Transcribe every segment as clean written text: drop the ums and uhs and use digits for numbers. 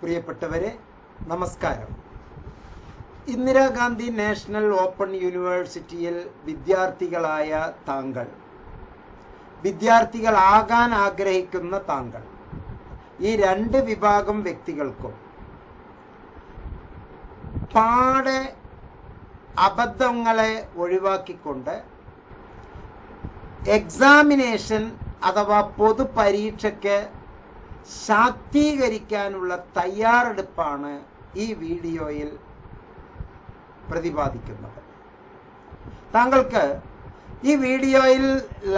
പ്രിയപ്പെട്ടവരെ, നമസ്കാരം. Indira Gandhi national open യൂണിവേഴ്സിറ്റിയിൽ വിദ്യാർത്ഥികളായ താങ്കൾ, വിദ്യാർത്ഥികളാകാൻ ആഗ്രഹിക്കുന്ന താങ്കൾ, ഈ രണ്ട് വിഭാഗം വ്യക്തികൾക്കും പാടെ അബദ്ധങ്ങളെ ഒഴിവാക്കിക്കൊണ്ട് എക്സാമിനേഷൻ അഥവാ പൊതുപരീക്ഷയ്ക്ക് ശാക്തീകരിക്കാനുള്ള തയ്യാറെടുപ്പാണ് ഈ വീഡിയോയിൽ പ്രതിപാദിക്കുന്നത്. താങ്കൾക്ക് ഈ വീഡിയോയിൽ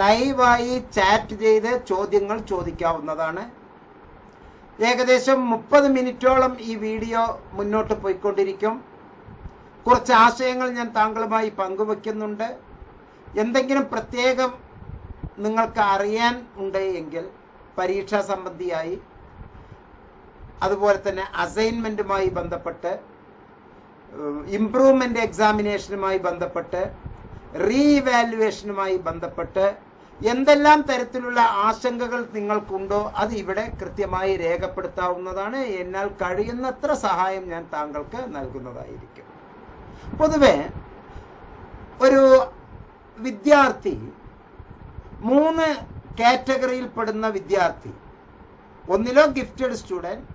ലൈവായി ചാറ്റ് ചെയ്ത് ചോദ്യങ്ങൾ ചോദിക്കാവുന്നതാണ്. ഏകദേശം 30 മിനിറ്റോളം ഈ വീഡിയോ മുന്നോട്ട് പോയിക്കൊണ്ടിരിക്കും. കുറച്ച് ആശയങ്ങൾ ഞാൻ താങ്കളുമായി പങ്കുവെക്കുന്നുണ്ട്. എന്തെങ്കിലും പ്രത്യേകം നിങ്ങൾക്ക് അറിയാൻ ഉണ്ട് എങ്കിൽ പരീക്ഷാ സംബന്ധിയായി, അതുപോലെ തന്നെ അസൈൻമെൻറ്റുമായി ബന്ധപ്പെട്ട്, ഇംപ്രൂവ്മെൻ്റ് എക്സാമിനേഷനുമായി ബന്ധപ്പെട്ട്, റീഇവാലുവേഷനുമായി ബന്ധപ്പെട്ട് എന്തെല്ലാം തരത്തിലുള്ള ആശങ്കകൾ നിങ്ങൾക്കുണ്ടോ അത് ഇവിടെ കൃത്യമായി രേഖപ്പെടുത്താവുന്നതാണ്. എന്നാൽ കഴിയുന്നത്ര സഹായം ഞാൻ താങ്കൾക്ക് നൽകുന്നതായിരിക്കും. പൊതുവെ ഒരു വിദ്യാർത്ഥി 3 കാറ്റഗറിയിൽ പെടുന്ന വിദ്യാർത്ഥി, ഒന്നിലോ ഗിഫ്റ്റഡ് സ്റ്റുഡൻറ്,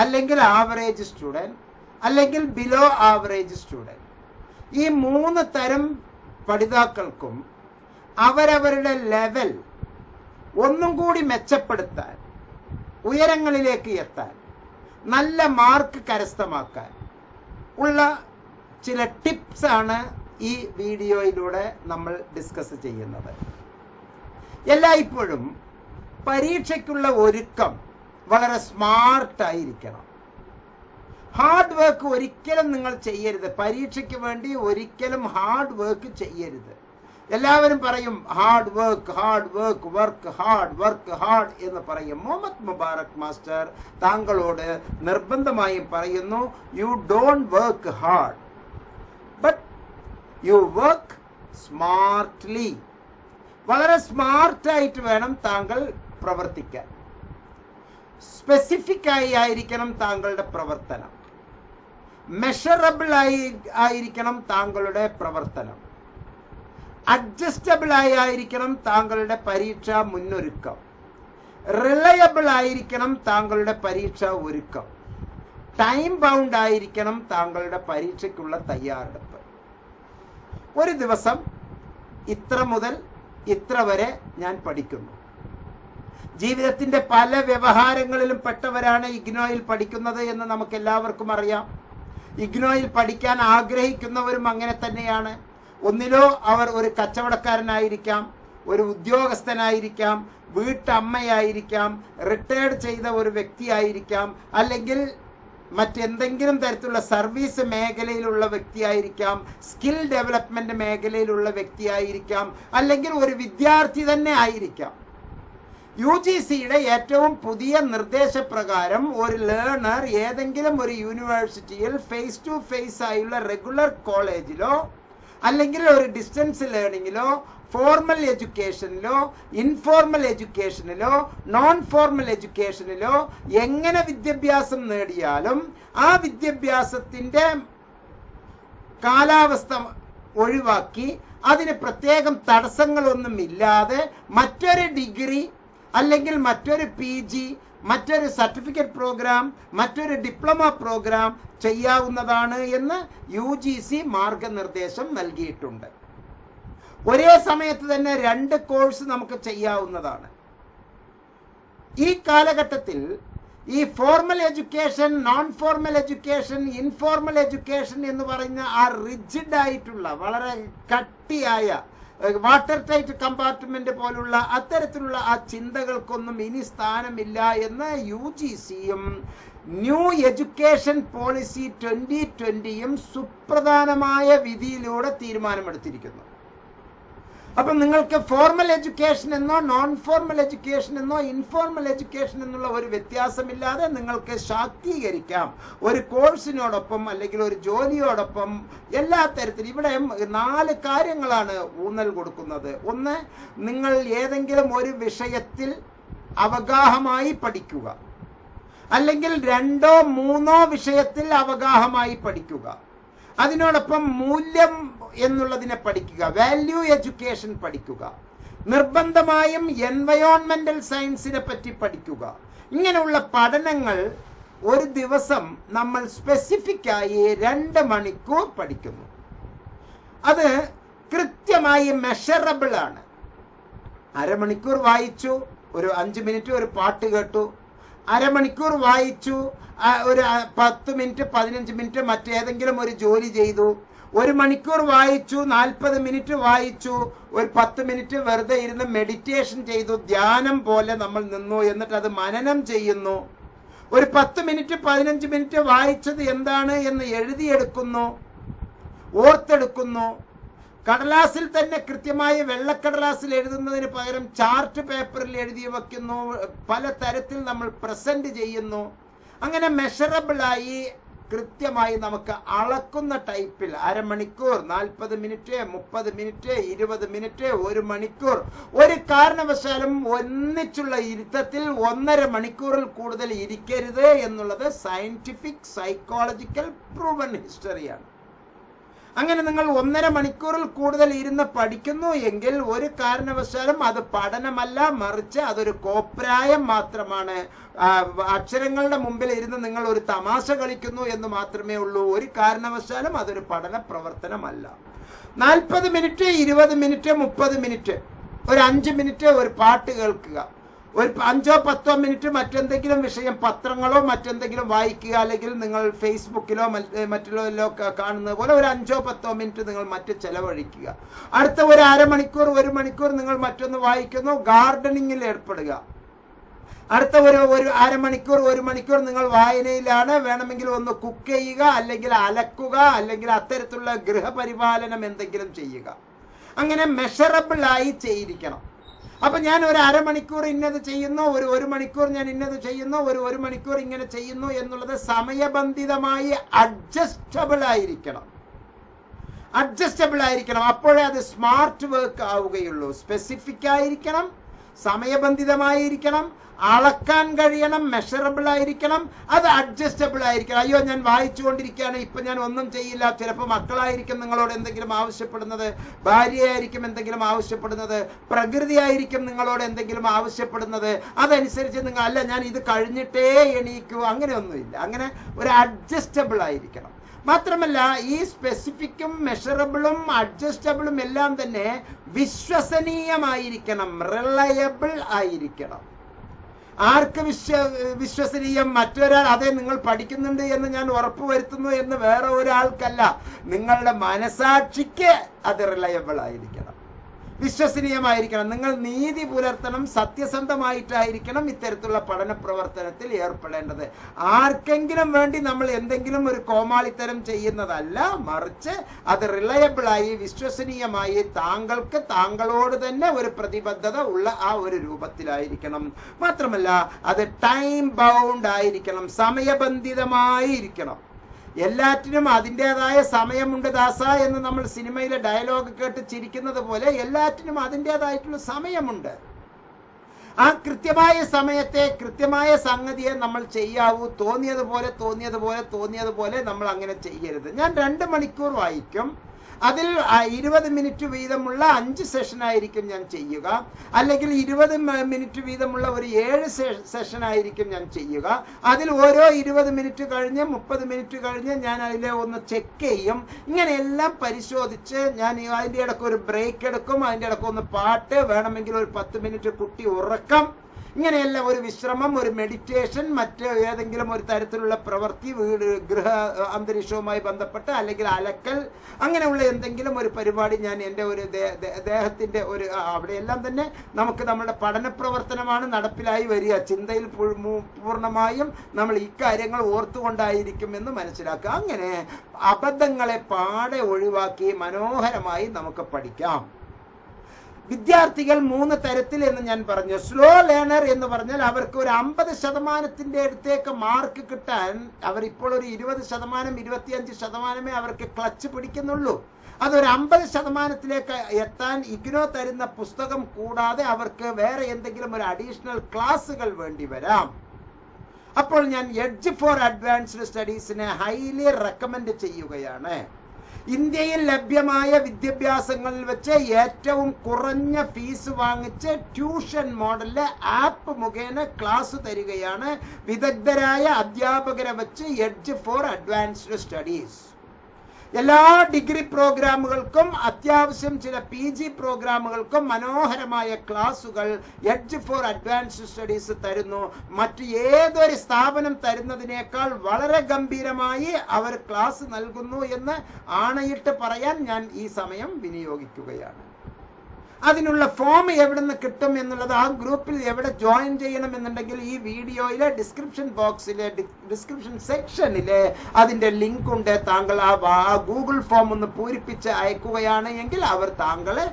അല്ലെങ്കിൽ ആവറേജ് സ്റ്റുഡൻറ്, അല്ലെങ്കിൽ ബിലോ ആവറേജ് സ്റ്റുഡൻറ്. ഈ 3 തരം പഠിതാക്കൾക്കും അവരവരുടെ ലെവൽ ഒന്നും കൂടി മെച്ചപ്പെടുത്താൻ, ഉയരങ്ങളിലേക്ക് എത്താൻ, നല്ല മാർക്ക് കരസ്ഥമാക്കാൻ ഉള്ള ചില ടിപ്സ് ആണ് ഈ വീഡിയോയിലൂടെ നമ്മൾ ഡിസ്കസ് ചെയ്യുന്നത്. എല്ലായ്പ്പോഴും പരീക്ഷയ്ക്കുള്ള ഒരുക്കം വളരെ സ്മാർട്ടായിരിക്കണം. ഹാർഡ് വർക്ക് ഒരിക്കലും നിങ്ങൾ ചെയ്യരുത്. പരീക്ഷയ്ക്ക് വേണ്ടി ഒരിക്കലും ഹാർഡ് വർക്ക് ചെയ്യരുത്. എല്ലാവരും പറയും hard work, hard work, work hard, work hard എന്ന് പറയും. മുഹമ്മദ് മുബാറക് മാസ്റ്റർ താങ്കളോട് നിർബന്ധമായും പറയുന്നു, you don't work hard, but you work smartly. വളരെ സ്മാർട്ടായിട്ട് വേണം താങ്കൾ പ്രവർത്തിക്കാൻ. സ്പെസിഫിക് ആയിരിക്കണം താങ്കളുടെ പ്രവർത്തനം. മെഷറബിൾ ആയിരിക്കണം താങ്കളുടെ പ്രവർത്തനം. അഡ്ജസ്റ്റബിൾ ആയിരിക്കണം താങ്കളുടെ പരീക്ഷാ മുന്നൊരുക്കം. റിലയബിൾ ആയിരിക്കണം താങ്കളുടെ പരീക്ഷാ ഒരുക്കം. ടൈം ബൗണ്ട് ആയിരിക്കണം താങ്കളുടെ പരീക്ഷയ്ക്കുള്ള തയ്യാറെടുപ്പ്. ഒരു ദിവസം ഇത്ര മുതൽ ഇത്ര വരെ ഞാൻ പഠിക്കുന്നു. ജീവിതത്തിന്റെ പല വ്യവഹാരങ്ങളിലും പെട്ടവരാണ് ഇഗ്നോയിൽ പഠിക്കുന്നത് എന്ന് നമുക്ക് എല്ലാവർക്കും അറിയാം. ഇഗ്നോയിൽ പഠിക്കാൻ ആഗ്രഹിക്കുന്നവരും അങ്ങനെ തന്നെയാണ്. ഒന്നിലോ അവർ ഒരു കച്ചവടക്കാരനായിരിക്കാം, ഒരു ഉദ്യോഗസ്ഥനായിരിക്കാം, വീട്ടമ്മയായിരിക്കാം, റിട്ടയർഡ് ചെയ്ത ഒരു വ്യക്തിയായിരിക്കാം, അല്ലെങ്കിൽ മറ്റെന്തെങ്കിലും തരത്തിലുള്ള സർവീസ് മേഖലയിലുള്ള വ്യക്തിയായിരിക്കാം, സ്കിൽ ഡെവലപ്മെന്റ് മേഖലയിലുള്ള വ്യക്തിയായിരിക്കാം, അല്ലെങ്കിൽ ഒരു വിദ്യാർത്ഥി തന്നെ ആയിരിക്കാം. UGCയുടെ ഏറ്റവും പുതിയ നിർദ്ദേശപ്രകാരം ഒരു ലേണർ ഏതെങ്കിലും ഒരു യൂണിവേഴ്സിറ്റിയിൽ ഫേസ് ടു ഫേസ് ആയുള്ള റെഗുലർ കോളേജിലോ അല്ലെങ്കിൽ ഒരു ഡിസ്റ്റൻസ് ലേണിങ്ങിലോ ഫോർമൽ എഡ്യൂക്കേഷനിലോ ഇൻഫോർമൽ എഡ്യൂക്കേഷനിലോ നോൺ ഫോർമൽ എഡ്യൂക്കേഷനിലോ എങ്ങനെ വിദ്യാഭ്യാസം നേടിയാലും ആ വിദ്യാഭ്യാസത്തിൻ്റെ കാലാവസ്ഥ ഒഴിവാക്കി അതിന് പ്രത്യേകം തടസ്സങ്ങളൊന്നുമില്ലാതെ മറ്റൊരു ഡിഗ്രി അല്ലെങ്കിൽ മറ്റൊരു PG, മറ്റൊരു സർട്ടിഫിക്കറ്റ് പ്രോഗ്രാം, മറ്റൊരു ഡിപ്ലോമ പ്രോഗ്രാം ചെയ്യാവുന്നതാണ് എന്ന് UGC മാർഗനിർദ്ദേശം നൽകിയിട്ടുണ്ട്. ഒരേ സമയത്ത് തന്നെ 2 കോഴ്സ് നമുക്ക് ചെയ്യാവുന്നതാണ്. ഈ കാലഘട്ടത്തിൽ ഈ formal education, non formal education, informal education എന്ന് പറയുന്ന ആ റിജിഡ് ആയിട്ടുള്ള വളരെ കട്ടിയായ വാട്ടർ ടൈറ്റ് കമ്പാർട്ട്മെന്റ് പോലുള്ള അത്തരത്തിലുള്ള ആ ചിന്തകൾക്കൊന്നും ഇനി സ്ഥാനമില്ല എന്ന് UGCയും ന്യൂ എഡ്യൂക്കേഷൻ പോളിസി 2020യും സുപ്രധാനമായ വിധിയിലൂടെ തീരുമാനമെടുത്തിരിക്കുന്നു. അപ്പം നിങ്ങൾക്ക് ഫോർമൽ എഡ്യൂക്കേഷൻ എന്നോ നോൺ ഫോർമൽ എഡ്യൂക്കേഷൻ എന്നോ ഇൻഫോർമൽ എഡ്യൂക്കേഷൻ എന്നുള്ള ഒരു വ്യത്യാസമില്ലാതെ നിങ്ങൾക്ക് ശാക്തീകരിക്കാം. ഒരു കോഴ്സിനോടൊപ്പം അല്ലെങ്കിൽ ഒരു ജോലിയോടൊപ്പം എല്ലാ തരത്തിലും. ഇവിടെ 4 കാര്യങ്ങളാണ് ഊന്നൽ കൊടുക്കുന്നത്. ഒന്ന്, നിങ്ങൾ ഏതെങ്കിലും ഒരു വിഷയത്തിൽ അവഗാഹമായി പഠിക്കുക. അല്ലെങ്കിൽ 2 or 3 വിഷയത്തിൽ അവഗാഹമായി പഠിക്കുക. അതിനോടൊപ്പം മൂല്യം എന്നുള്ളതിനെ പഠിക്കുക, വാല്യൂ എഡ്യൂക്കേഷൻ പഠിക്കുക. നിർബന്ധമായും എൻവയോൺമെന്റൽ സയൻസിനെ പറ്റി പഠിക്കുക. ഇങ്ങനെയുള്ള പഠനങ്ങൾ ഒരു ദിവസം നമ്മൾ സ്പെസിഫിക് ആയി 2 മണിക്കൂർ പഠിക്കുന്നു. അത് കൃത്യമായി മെഷറബിൾ ആണ്. അരമണിക്കൂർ വായിച്ചു, ഒരു 5 മിനിറ്റ് ഒരു പാട്ട് കേട്ടു. അരമണിക്കൂർ വായിച്ചു, ഒരു 10 മിനിറ്റ് 15 മിനിറ്റ് മറ്റേതെങ്കിലും ഒരു ജോലി ചെയ്തു. 1 മണിക്കൂർ വായിച്ചു, 40 മിനിറ്റ് വായിച്ചു, ഒരു 10 മിനിറ്റ് വെറുതെ ഇരുന്ന് മെഡിറ്റേഷൻ ചെയ്തു, ധ്യാനം പോലെ നമ്മൾ നിന്നു, എന്നിട്ട് അത് മനനം ചെയ്യുന്നു. ഒരു 10 മിനിറ്റ് 15 മിനിറ്റ് വായിച്ചത് എന്താണ് എന്ന് എഴുതിയെടുക്കുന്നു, ഓർത്തെടുക്കുന്നു. കടലാസിൽ തന്നെ കൃത്യമായി വെള്ളക്കടലാസിൽ എഴുതുന്നതിന് പകരം ചാർട്ട് പേപ്പറിൽ എഴുതി വെക്കുന്നു. പല തരത്തിൽ നമ്മൾ പ്രസന്റ് ചെയ്യുന്നു. അങ്ങനെ മെഷറബിളായി കൃത്യമായി നമുക്ക് അളക്കുന്ന ടൈപ്പിൽ അരമണിക്കൂർ, 40 മിനിറ്റ്, 30 മിനിറ്റ്, 20 മിനിറ്റ്, 1 മണിക്കൂർ, ഒരു കാരണവശാലും ഒന്നിച്ചുള്ള ഇരുത്തത്തിൽ 1.5 മണിക്കൂറിൽ കൂടുതൽ ഇരിക്കരുത് എന്നുള്ളത് സയന്റിഫിക് സൈക്കോളജിക്കൽ പ്രൂവൺ ഹിസ്റ്ററിയാണ്. അങ്ങനെ നിങ്ങൾ 1.5 മണിക്കൂറിൽ കൂടുതൽ ഇരുന്ന് പഠിക്കുന്നു എങ്കിൽ ഒരു കാരണവശാലും അത് പഠനമല്ല, മറിച്ച് അതൊരു കോപ്രായം മാത്രമാണ്. അക്ഷരങ്ങളുടെ മുമ്പിൽ ഇരുന്ന് നിങ്ങൾ ഒരു തമാശ കളിക്കുന്നു എന്ന് മാത്രമേ ഉള്ളൂ. ഒരു കാരണവശാലും അതൊരു പഠന പ്രവർത്തനമല്ല. 40 മിനിറ്റ്, 20 മിനിറ്റ്, 30 മിനിറ്റ്, ഒരു 5 മിനിറ്റ് ഒരു പാട്ട് കേൾക്കുക, ഒരു 5 or 10 മിനിറ്റ് മറ്റെന്തെങ്കിലും വിഷയം, പത്രങ്ങളോ മറ്റെന്തെങ്കിലും വായിക്കുക, അല്ലെങ്കിൽ നിങ്ങൾ ഫേസ്ബുക്കിലോ മറ്റുള്ളവരിലോ കാണുന്നത് പോലെ ഒരു 5 or 10 മിനിറ്റ് നിങ്ങൾ മറ്റ് ചെലവഴിക്കുക. അടുത്ത ഒരു അരമണിക്കൂർ 1 മണിക്കൂർ നിങ്ങൾ മറ്റൊന്ന് വായിക്കുന്നു, ഗാർഡനിങ്ങിൽ ഏർപ്പെടുക. അടുത്ത ഒരു അരമണിക്കൂർ 1 മണിക്കൂർ നിങ്ങൾ വായനയിലാണ്. വേണമെങ്കിൽ ഒന്ന് കുക്ക് ചെയ്യുക, അല്ലെങ്കിൽ അലക്കുക, അല്ലെങ്കിൽ അത്തരത്തിലുള്ള ഗൃഹപരിപാലനം എന്തെങ്കിലും ചെയ്യുക. അങ്ങനെ മെഷറബിൾ ആയി ചെയ്തിരിക്കണം. അപ്പൊ ഞാൻ ഒരു അരമണിക്കൂർ ഇന്നത് ചെയ്യുന്നു, ഒരു മണിക്കൂർ ഞാൻ ഇന്നത് ചെയ്യുന്നു, ഒരു മണിക്കൂർ ഇങ്ങനെ ചെയ്യുന്നു എന്നുള്ളത് സമയബന്ധിതമായി അഡ്ജസ്റ്റബിൾ ആയിരിക്കണം. അപ്പോഴേ അത് സ്മാർട്ട് വർക്ക് ആവുകയുള്ളൂ. സ്പെസിഫിക് ആയിരിക്കണം, സമയബന്ധിതമായിരിക്കണം, അളക്കാൻ കഴിയണം, മെഷറബിൾ ആയിരിക്കണം, അത് അഡ്ജസ്റ്റബിൾ ആയിരിക്കണം. അയ്യോ, ഞാൻ വായിച്ചുകൊണ്ടിരിക്കുകയാണ്, ഇപ്പൊ ഞാൻ ഒന്നും ചെയ്യില്ല. ചിലപ്പോൾ മക്കളായിരിക്കും നിങ്ങളോട് എന്തെങ്കിലും ആവശ്യപ്പെടുന്നത്, ഭാര്യയായിരിക്കും എന്തെങ്കിലും ആവശ്യപ്പെടുന്നത്, പ്രകൃതിയായിരിക്കും നിങ്ങളോട് എന്തെങ്കിലും ആവശ്യപ്പെടുന്നത്. അതനുസരിച്ച് നിങ്ങൾ അല്ല, ഞാൻ ഇത് കഴിഞ്ഞിട്ടേ എണീക്കൂ, അങ്ങനെയൊന്നുമില്ല. അങ്ങനെ ഒരു അഡ്ജസ്റ്റബിൾ ആയിരിക്കണം. മാത്രമല്ല, ഈ സ്പെസിഫിക്കും മെഷറബിളും അഡ്ജസ്റ്റബിളും എല്ലാം തന്നെ വിശ്വസനീയമായിരിക്കണം, റിലയബിൾ ആയിരിക്കണം. ആർക്ക് വിശ്വസനീയം? മറ്റൊരാൾ, അതെ നിങ്ങൾ പഠിക്കുന്നുണ്ട് എന്ന് ഞാൻ ഉറപ്പുവരുത്തുന്നു എന്ന് വേറെ ഒരാൾക്കല്ല, നിങ്ങളുടെ മനസാക്ഷിക്ക് അത് റിലയബിൾ ആയിരിക്കണം, വിശ്വസനീയമായിരിക്കണം. നിങ്ങൾ നീതി പുലർത്തണം, സത്യസന്ധമായിട്ടായിരിക്കണം ഇത്തരത്തിലുള്ള പഠന പ്രവർത്തനത്തിൽ ഏർപ്പെടേണ്ടത്. ആർക്കെങ്കിലും വേണ്ടി നമ്മൾ എന്തെങ്കിലും ഒരു കോമാളിത്തരം ചെയ്യുന്നതല്ല, മറിച്ച് അത് റിലയബിളായി വിശ്വസനീയമായി താങ്കൾക്ക് താങ്കളോട് തന്നെ ഒരു പ്രതിബദ്ധത ഉള്ള ആ ഒരു രൂപത്തിലായിരിക്കണം. മാത്രമല്ല അത് ടൈം ബൗണ്ട് ആയിരിക്കണം, സമയബന്ധിതമായിരിക്കണം. എല്ലാറ്റിനും അതിൻ്റെതായ സമയമുണ്ട് ദാസ എന്ന് നമ്മൾ സിനിമയിലെ ഡയലോഗ് കേട്ട് ചിരിക്കുന്നത് പോലെ എല്ലാറ്റിനും അതിൻ്റെതായിട്ടുള്ള സമയമുണ്ട്. ആ കൃത്യമായ സമയത്തെ, കൃത്യമായ സംഗതിയെ നമ്മൾ ചെയ്യാവൂ. തോന്നിയതുപോലെ നമ്മൾ അങ്ങനെ ചെയ്യരുത്. ഞാൻ 2 മണിക്കൂർ വായിക്കും, അതിൽ 20 മിനിറ്റ് വീതമുള്ള 5 സെഷനായിരിക്കും ഞാൻ ചെയ്യുക, അല്ലെങ്കിൽ 20 മിനിറ്റ് വീതമുള്ള ഒരു 7 സെഷനായിരിക്കും ഞാൻ ചെയ്യുക. അതിൽ ഓരോ 20 മിനിറ്റ് കഴിഞ്ഞ് 30 മിനിറ്റ് കഴിഞ്ഞ് ഞാൻ അതിലെ ഒന്ന് ചെക്ക് ചെയ്യും. ഇങ്ങനെയെല്ലാം പരിശോധിച്ച് ഞാൻ അതിൻ്റെ ഇടയ്ക്ക് ഒരു ബ്രേക്ക് എടുക്കും, അതിൻ്റെ ഇടയ്ക്ക് ഒന്ന് പാട്ട്, വേണമെങ്കിൽ ഒരു 10 മിനിറ്റ് കുട്ടി ഉറക്കം, ഇങ്ങനെയെല്ലാം ഒരു വിശ്രമം, ഒരു മെഡിറ്റേഷൻ, മറ്റ് ഏതെങ്കിലും ഒരു തരത്തിലുള്ള പ്രവൃത്തി, ഗൃഹ അന്തരീക്ഷവുമായി ബന്ധപ്പെട്ട്, അല്ലെങ്കിൽ അലക്കൽ, അങ്ങനെയുള്ള എന്തെങ്കിലും ഒരു പരിപാടി ഞാൻ എൻ്റെ ഒരു ദേഹത്തിൻ്റെ ഒരു അവിടെയെല്ലാം തന്നെ നമുക്ക് നമ്മുടെ പഠന പ്രവർത്തനമാണ് നടപ്പിലായി വരിക. ചിന്തയിൽ പൂർണ്ണമായും നമ്മൾ ഇക്കാര്യങ്ങൾ ഓർത്തുകൊണ്ടായിരിക്കും എന്ന് മനസ്സിലാക്കുക. അങ്ങനെ അബദ്ധങ്ങളെ പാടെ ഒഴിവാക്കി മനോഹരമായി നമുക്ക് പഠിക്കാം. വിദ്യാർത്ഥികൾ 3 തരത്തിൽ എന്ന് ഞാൻ പറഞ്ഞു. സ്ലോ ലേണർ എന്ന് പറഞ്ഞാൽ അവർക്ക് ഒരു 50% അടുത്തേക്ക് മാർക്ക് കിട്ടാൻ അവരിപ്പോൾ ഒരു 20%, 25% അവർക്ക് ക്ലച്ച് പിടിക്കുന്നുള്ളൂ. അതൊരു 50% എത്താൻ ഇഗ്നോ തരുന്ന പുസ്തകം കൂടാതെ അവർക്ക് വേറെ എന്തെങ്കിലും ഒരു അഡീഷണൽ ക്ലാസ്സുകൾ വേണ്ടി വരാം. അപ്പോൾ ഞാൻ എഡ്ജ് ഫോർ അഡ്വാൻസ്ഡ് സ്റ്റഡീസിനെ ഹൈലി റെക്കമെൻഡ് ചെയ്യുകയാണ്. ഇന്ത്യയിൽ ലഭ്യമായ വിദ്യാഭ്യാസങ്ങളിൽ വെച്ച് ഏറ്റവും കുറഞ്ഞ ഫീസ് വാങ്ങിച്ച് ട്യൂഷൻ മോഡലിലെ ആപ്പ് മുഖേന ക്ലാസ് തരികയാണ് വിദഗ്ധരായ അധ്യാപകരെ വെച്ച് എഡ്ജ് ഫോർ അഡ്വാൻസ്ഡ് സ്റ്റഡീസ്. എല്ലാ ഡിഗ്രി പ്രോഗ്രാമുകൾക്കും അത്യാവശ്യം ചില PG പ്രോഗ്രാമുകൾക്കും മനോഹരമായ ക്ലാസുകൾ എഡ്ജ് ഫോർ അഡ്വാൻസ്ഡ് സ്റ്റഡീസ് തരുന്നു. മറ്റ് ഏതൊരു സ്ഥാപനം തരുന്നതിനേക്കാൾ വളരെ ഗംഭീരമായി അവർ ക്ലാസ് നൽകുന്നു എന്ന് ആണയിട്ട് പറയാൻ ഞാൻ ഈ സമയം വിനിയോഗിക്കുകയാണ്. അതിനുള്ള ഫോം എവിടെ നിന്ന് കിട്ടും എന്നുള്ളത്, ആ ഗ്രൂപ്പിൽ എവിടെ ജോയിൻ ചെയ്യണം എന്നുണ്ടെങ്കിൽ ഈ വീഡിയോയിലെ ഡിസ്ക്രിപ്ഷൻ ബോക്സിലെ ഡിസ്ക്രിപ്ഷൻ സെക്ഷനിലെ അതിൻ്റെ ലിങ്ക് ഉണ്ട്. താങ്കൾ ആ ഗൂഗിൾ ഫോം ഒന്ന് പൂരിപ്പിച്ച് അയക്കുകയാണ് എങ്കിൽ അവർ താങ്കളെ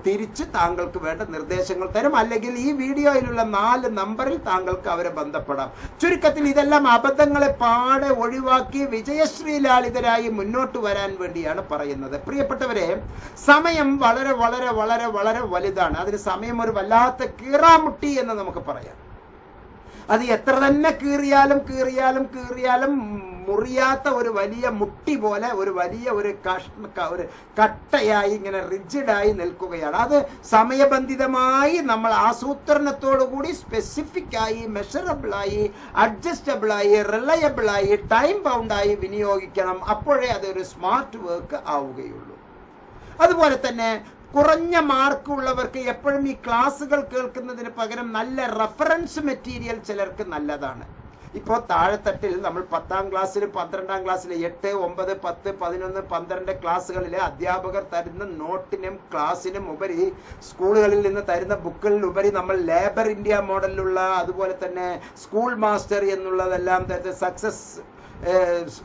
തിരിച്ച് താങ്കൾക്ക് വേണ്ട നിർദ്ദേശങ്ങൾ തരും. അല്ലെങ്കിൽ ഈ വീഡിയോയിലുള്ള 4 നമ്പറിൽ താങ്കൾക്ക് അവരെ ബന്ധപ്പെടാം. ചുരുക്കത്തിൽ ഇതെല്ലാം അബദ്ധങ്ങളെ പാടെ ഒഴിവാക്കി വിജയശ്രീലാളിതരായി മുന്നോട്ട് വരാൻ വേണ്ടിയാണ് പറയുന്നത്. പ്രിയപ്പെട്ടവരെ, സമയം വളരെ വളരെ വളരെ വളരെ വലുതാണ്. അതിന് സമയം ഒരു വല്ലാത്ത കീറാമുട്ടി എന്ന് നമുക്ക് പറയാം. അത് എത്ര തന്നെ കീറിയാലും മുറിയാത്ത ഒരു വലിയ മുട്ടി പോലെ ഒരു വലിയ ഒരു കട്ടയായി ഇങ്ങനെ റിജിഡായി നിൽക്കുകയാണ്. അത് സമയബന്ധിതമായി നമ്മൾ ആസൂത്രണത്തോടുകൂടി സ്പെസിഫിക് ആയി, മെഷറബിളായി, അഡ്ജസ്റ്റബിളായി, റിലയബിളായി, ടൈം ബൗണ്ടായി വിനിയോഗിക്കണം. അപ്പോഴേ അതൊരു സ്മാർട്ട് വർക്ക് ആവുകയുള്ളൂ. അതുപോലെ തന്നെ കുറഞ്ഞ മാർക്ക് ഉള്ളവർക്ക് എപ്പോഴും ഈ ക്ലാസ്സുകൾ കേൾക്കുന്നതിന് പകരം നല്ല റെഫറൻസ് മെറ്റീരിയൽ ചിലർക്ക് നല്ലതാണ്. ഇപ്പോൾ താഴെത്തട്ടിൽ നമ്മൾ 10ാം ക്ലാസ്സിലും 12ാം ക്ലാസ്സിലും 8, 9, 10, 11, 12 ക്ലാസ്സുകളിലെ അധ്യാപകർ തരുന്ന നോട്ടിനും ക്ലാസ്സിനും ഉപരി, സ്കൂളുകളിൽ നിന്ന് തരുന്ന ബുക്കുകളിലുപരി നമ്മൾ ലേബർ ഇന്ത്യ മോഡലിലുള്ള, അതുപോലെ തന്നെ സ്കൂൾ മാസ്റ്റർ എന്നുള്ളതെല്ലാം സക്സസ്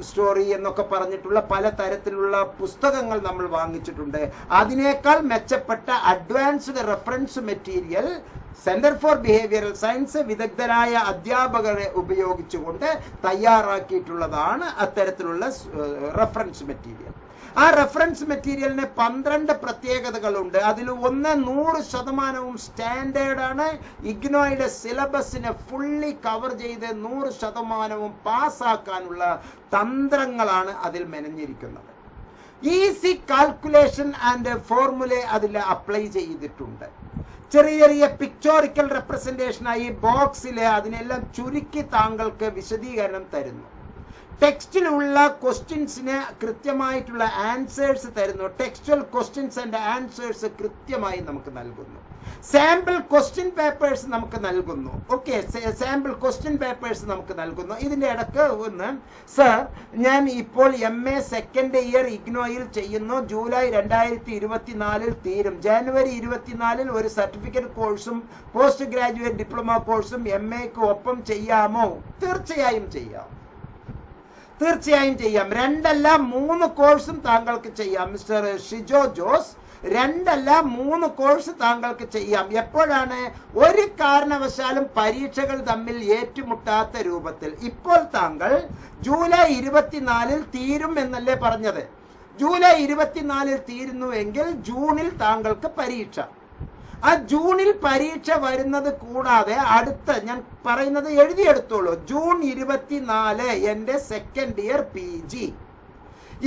സ്റ്റോറി എന്നൊക്കെ പറഞ്ഞിട്ടുള്ള പല തരത്തിലുള്ള പുസ്തകങ്ങൾ നമ്മൾ വാങ്ങിച്ചിട്ടുണ്ട്. അതിനേക്കാൾ മെച്ചപ്പെട്ട advanced reference material centre for behavioural science വിദഗ്ധരായ അധ്യാപകരെ ഉപയോഗിച്ചുകൊണ്ട് തയ്യാറാക്കിയിട്ടുള്ളതാണ് അത്തരത്തിലുള്ള റെഫറൻസ് മെറ്റീരിയൽ. ആ റെഫറൻസ് മെറ്റീരിയലിന് 12 പ്രത്യേകതകളുണ്ട്. അതിൽ ഒന്ന് 100% സ്റ്റാൻഡേർഡാണ്. ഇഗ്നോയുടെ സിലബസിനെ ഫുള്ളി കവർ ചെയ്ത് 100% പാസ്സാക്കാനുള്ള തന്ത്രങ്ങളാണ് അതിൽ മെനഞ്ഞിരിക്കുന്നത്. ഈസി കാൽക്കുലേഷൻ ആൻഡ് ഫോർമുല അതിൽ അപ്ലൈ ചെയ്തിട്ടുണ്ട്. ചെറിയ ചെറിയ പിക്ചോറിക്കൽ റെപ്രസെന്റേഷനായി ബോക്സിലെ അതിനെല്ലാം ചുരുക്കി താങ്കൾക്ക് വിശദീകരണം തരുന്നു. ടെക്സ്റ്റിലുള്ള ക്വസ്റ്റ്യൻസിന് കൃത്യമായിട്ടുള്ള ആൻസേഴ്സ് തരുന്നു. ടെക്സ്റ്റൽ ക്വസ്റ്റ്യൻസ് ആൻഡ് ആൻസേഴ്സ് കൃത്യമായി നമുക്ക് നൽകുന്നു. സാമ്പിൾ ക്വസ്റ്റ്യൻ പേപ്പേഴ്സ് നമുക്ക് നൽകുന്നു. ഓക്കെ, സാമ്പിൾ ക്വസ്റ്റ്യൻ പേപ്പേഴ്സ് നമുക്ക് നൽകുന്നു. ഇതിന്റെ ഇടയ്ക്ക് ഒന്ന്, സർ ഞാൻ ഇപ്പോൾ MA സെക്കൻഡ് ഇയർ ഇഗ്നോയിൽ ചെയ്യുന്നു. ജൂലൈ 2024 തീരും. ജനുവരി 24 ഒരു സർട്ടിഫിക്കറ്റ് കോഴ്സും പോസ്റ്റ് ഗ്രാജുവേറ്റ് ഡിപ്ലോമ കോഴ്സും MAക്ക് ഒപ്പം ചെയ്യാമോ? തീർച്ചയായും ചെയ്യാം. 2 അല്ല 3 കോഴ്സും താങ്കൾക്ക് ചെയ്യാം. മിസ്റ്റർ ഷിജോ ജോസ്, 2 അല്ല 3 കോഴ്സ് താങ്കൾക്ക് ചെയ്യാം. എപ്പോഴാണ്? ഒരു കാരണവശാലും പരീക്ഷകൾ തമ്മിൽ ഏറ്റുമുട്ടാത്ത രൂപത്തിൽ. ഇപ്പോൾ താങ്കൾ ജൂലൈ 24 തീരും എന്നല്ലേ പറഞ്ഞത്? ജൂലൈ 24 തീരുന്നുവെങ്കിൽ ജൂണിൽ താങ്കൾക്ക് പരീക്ഷ. ആ ജൂണിൽ പരീക്ഷ വരുന്നത് കൂടാതെ അടുത്ത, ഞാൻ പറയുന്നത് എഴുതിയെടുത്തോളൂ, ജൂൺ 24 എൻ്റെ സെക്കൻഡ് ഇയർ PG.